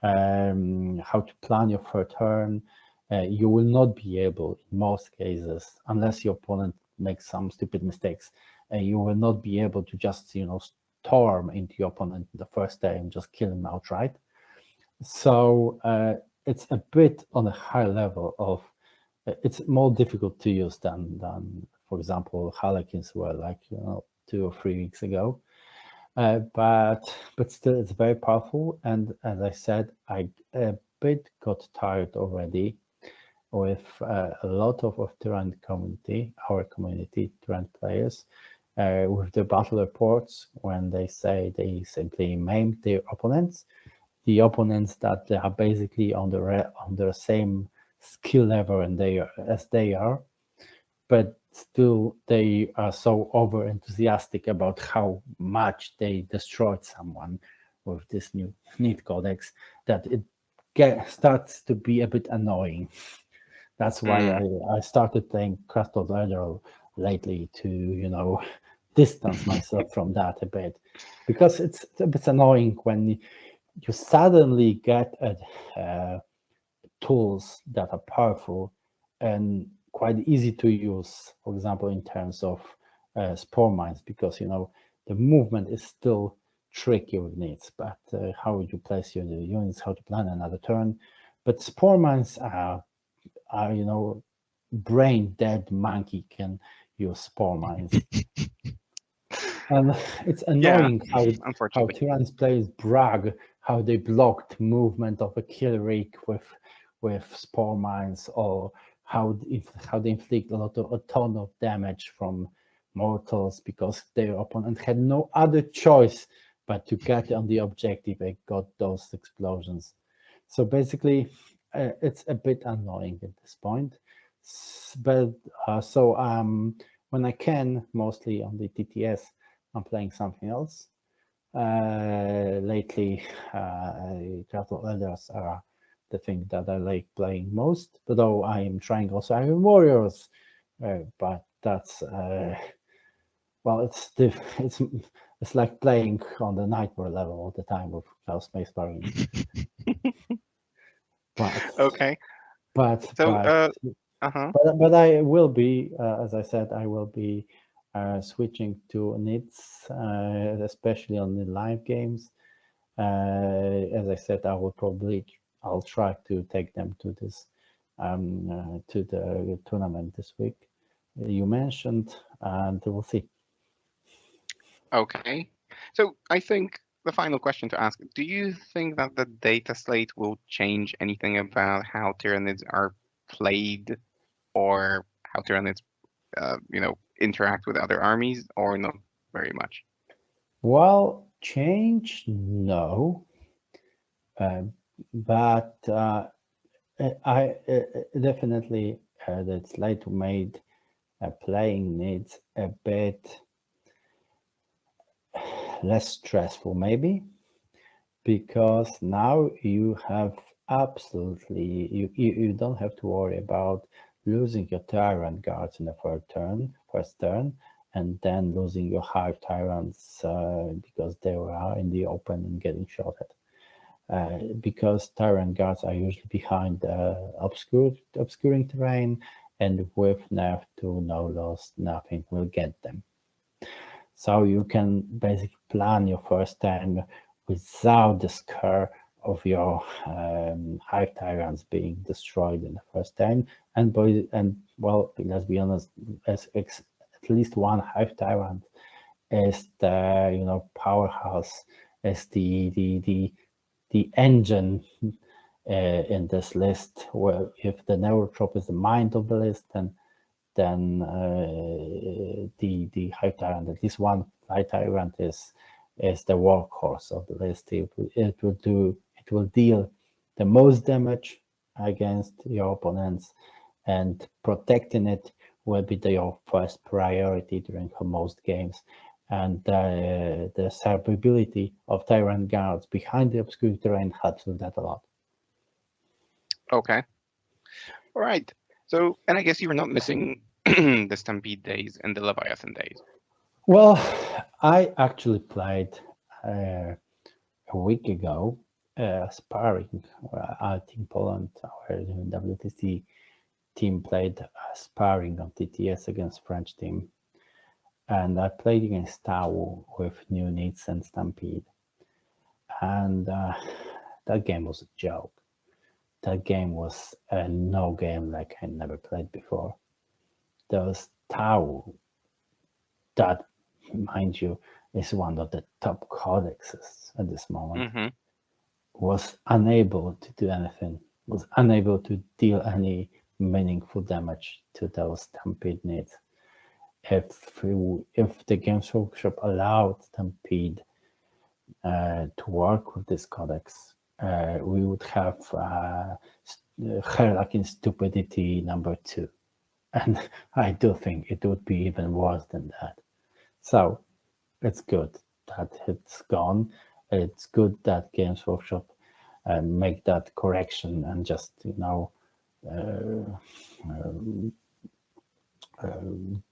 how to plan your third turn. You will not be able, in most cases, unless your opponent makes some stupid mistakes, you will not be able to just storm into your opponent the first day and just kill him outright. So it's a bit on a high level of, it's more difficult to use than for example, Harlequins were like 2 or 3 weeks ago. But still, it's very powerful. And as I said, I a bit got tired already with a lot of Tyrant community, our community, Tyrant players, with the battle reports when they say they simply maimed their opponents. The opponents that they are basically on the same skill level and as they are, but still they are so over enthusiastic about how much they destroyed someone with this new need codex that it starts to be a bit annoying. That's why I started playing Crystal Ladder lately to distance myself from that a bit, because it's a bit annoying when you suddenly get tools that are powerful and quite easy to use, for example, in terms of spore mines, because the movement is still tricky with needs, but how you place your units, how to plan another turn. But spore mines are brain dead monkey can use spore mines. And it's Yeah, annoying how unfortunately. Tyranids players brag how they blocked movement of a kill rig with spore mines, or how they inflict a ton of damage from mortals because their opponent had no other choice but to get on the objective and got those explosions. So basically, it's a bit annoying at this point. But when I can, mostly on the TTS, I'm playing something else. Lately, Craft Elders are the thing that I like playing most. Though I am trying also Iron Warriors, but that's well, it's like playing on the Nightmare level all the time with Chaos Space Marines. But Okay. but So, but but I will be, as I said, I will be switching to NITs, especially on the live games. As I said, I'll try to take them to this to the tournament this week you mentioned, and we'll see. okay. So I think the final question to ask, do you think that the data slate will change anything about how Tyranids are played, or how Tyranids, interact with other armies, or not very much? Well, change, no, but I definitely the slate made playing needs a bit less stressful, maybe, because now you have absolutely you don't have to worry about losing your tyrant guards in the first turn, and then losing your hive tyrants because they were in the open and getting shot at. Because tyrant guards are usually behind obscuring terrain, and with nerf to no loss, nothing will get them. So you can basically plan your first turn without the scare of your hive tyrants being destroyed in the first turn. And well, let's be honest, at least one hive tyrant is the powerhouse, is the engine in this list. Where if the neurotrope is the mind of the list, then the hive tyrant, at least one hive tyrant, is the workhorse of the list. It will deal the most damage against your opponents, and protecting it will be your first priority during most games. And the survivability of tyrant guards behind the obscure terrain helps with that a lot. Okay. All right. So, and I guess you were not missing the Stampede days and the Leviathan days. Well, I actually played a week ago sparring out in Poland. Our WTC team played sparring on TTS against French team, and I played against Tau with New Needs and Stampede, and that game was a joke. That game was a no game like I never played before. Those Tau, that, mind you, is one of the top codexes at this moment, was unable to do anything, was unable to deal any meaningful damage to those Stampede needs. if the Games Workshop allowed Stampede to work with this codex, we would have Herlakin Stupidity #2. And I do think it would be even worse than that. So it's good that it's gone. It's good that Games Workshop make that correction and just,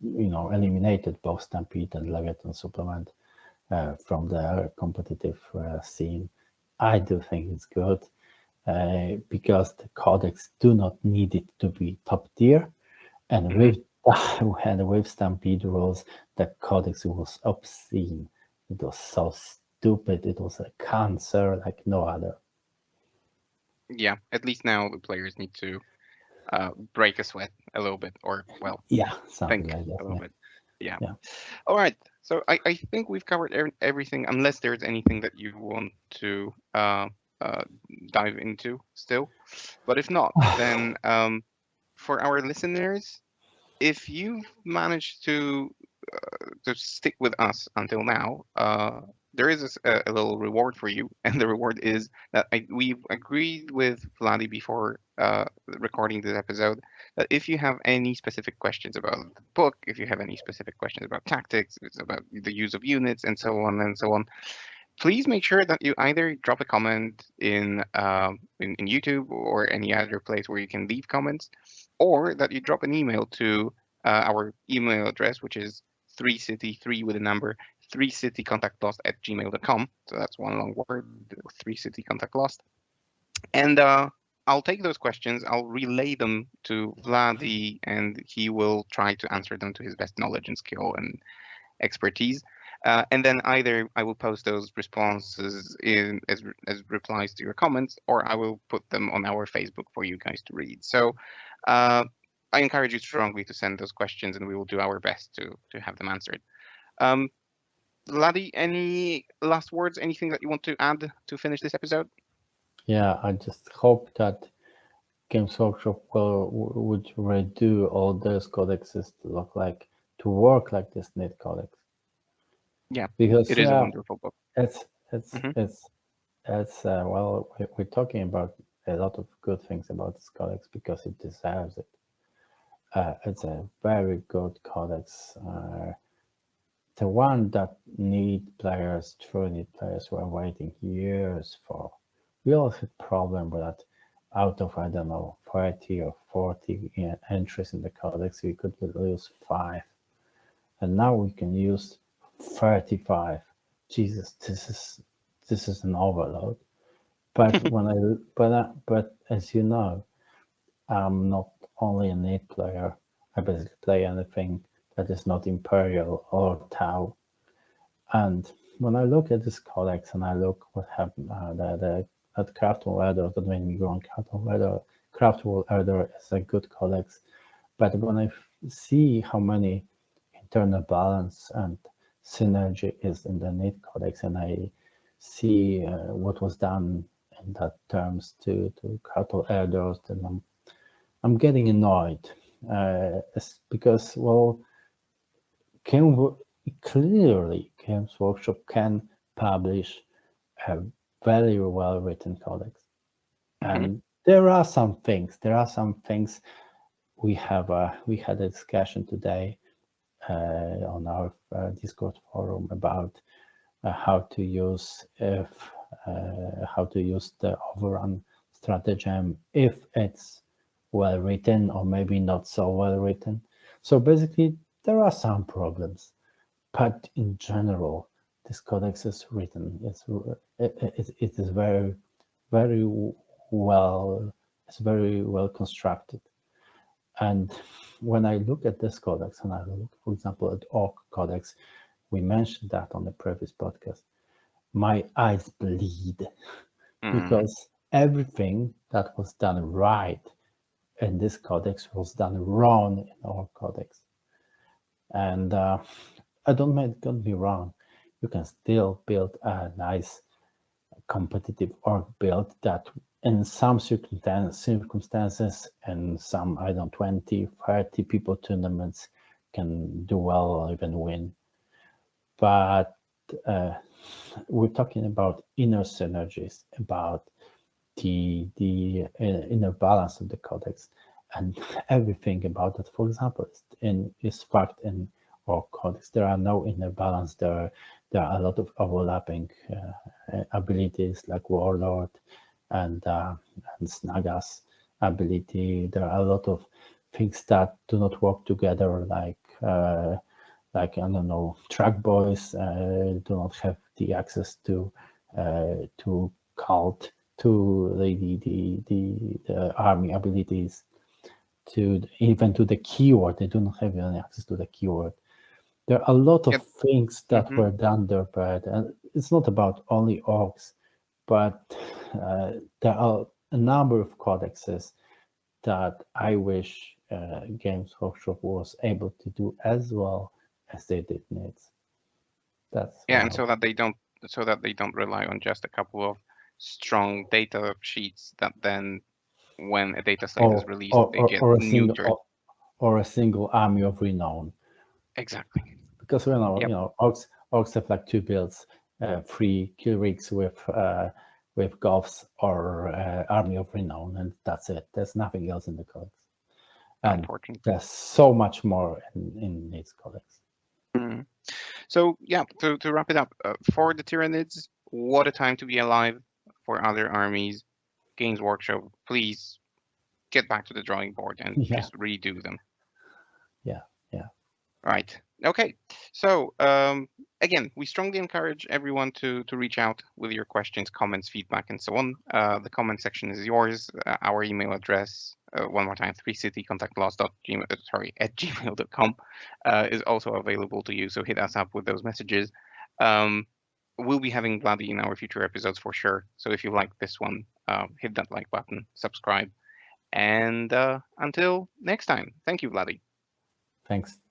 eliminated both Stampede and Leviathan Supplement from the competitive scene. I do think it's good because the codex do not need it to be top tier, and with Stampede rules, the codex was obscene. It was so stupid. It was a cancer like no other. Yeah, at least now the players need to break a sweat a little bit, or well, Yeah, something think like that. a little bit. Yeah. Yeah. All right. So I think we've covered everything, unless there's anything that you want to dive into still. But if not, then for our listeners, if you've managed to stick with us until now, there is a little reward for you, and the reward is that we've agreed with Vladdi before recording this episode that if you have any specific questions about the book, if you have any specific questions about tactics, it's about the use of units, and so on and so on, please make sure that you either drop a comment in YouTube or any other place where you can leave comments, or that you drop an email to our email address, which is 3city3 with a number 3citycontactlost@gmail.com. So that's one long word, 3citycontactlost. And I'll take those questions, I'll relay them to Vladdi, and he will try to answer them to his best knowledge and skill and expertise. And then either I will post those responses in as replies to your comments, or I will put them on our Facebook for you guys to read. So I encourage you strongly to send those questions, and we will do our best to have them answered. Vladdi, any last words? Anything that you want to add to finish this episode? Yeah, I just hope that Games Workshop would redo all those codexes to work like this NIT codex. Yeah, Because it is a wonderful book. it's Mhm. well, we're talking about a lot of good things about this codex because it deserves it. It's a very good codex. The one that true need players were waiting years for. We all had problem with that. Out of, I don't know, 30 or 40 entries in the codex, we could use 5. And now we can use 35. Jesus, this is an overload. But but as you know, I'm not only a NIT player. I basically play anything that is not Imperial or Tau. And when I look at this codex and I look what happened, that Craftable Order, that when you go on Craftable Order is a good codex. But when I see how many internal balance and synergy is in the NIT codex, and I see what was done in that terms to Craftable Orders, then I'm getting annoyed because, well, clearly Games Workshop can publish a very well written codex, and there are some things we had a discussion today on our Discord forum about how to use the overrun stratagem if it's well written or maybe not so well written. So basically, there are some problems, but in general, this codex is written. It is very well. It's very well constructed. And when I look at this codex, and I look, for example, at Orc Codex, we mentioned that on the previous podcast, my eyes bleed because everything that was done right in this codex was done wrong in our codex. And I don't be wrong, you can still build a nice competitive org build that in some circumstances and some, I don't 20, 30 people tournaments can do well or even win. But we're talking about inner synergies, about the inner balance of the codex, and everything about that. For example, is fact in our codex there are no inner balance. There are a lot of overlapping abilities like Warlord and Snagas ability. There are a lot of things that do not work together, like I don't know, track boys do not have the access to cult, to the army abilities, to even to the keyword. They do not have any access to the keyword. There are a lot of things that were done there, but it's not about only orcs, but there are a number of codexes that I wish Games Workshop was able to do as well as they did needs. That's and so that they don't rely on just a couple of strong data sheets that then, when a data slate is released, they get neutered. Or a single army of renown. Exactly. Because orcs have like 2 builds, 3 kill rigs with Goths or army of renown, and that's it. There's nothing else in the codex. And there's so much more in its codex. Mm. So yeah, to wrap it up, for the Tyranids, what a time to be alive. For other armies, Games Workshop, please get back to the drawing board and just redo them. Yeah. Right. Okay. So again, we strongly encourage everyone to reach out with your questions, comments, feedback, and so on. The comment section is yours. Our email address, one more time, 3citycontactloss@gmail.com is also available to you. So hit us up with those messages. We'll be having Vladdi in our future episodes for sure. So if you like this one, hit that like button, subscribe, and until next time, thank you, Vladdi. Thanks.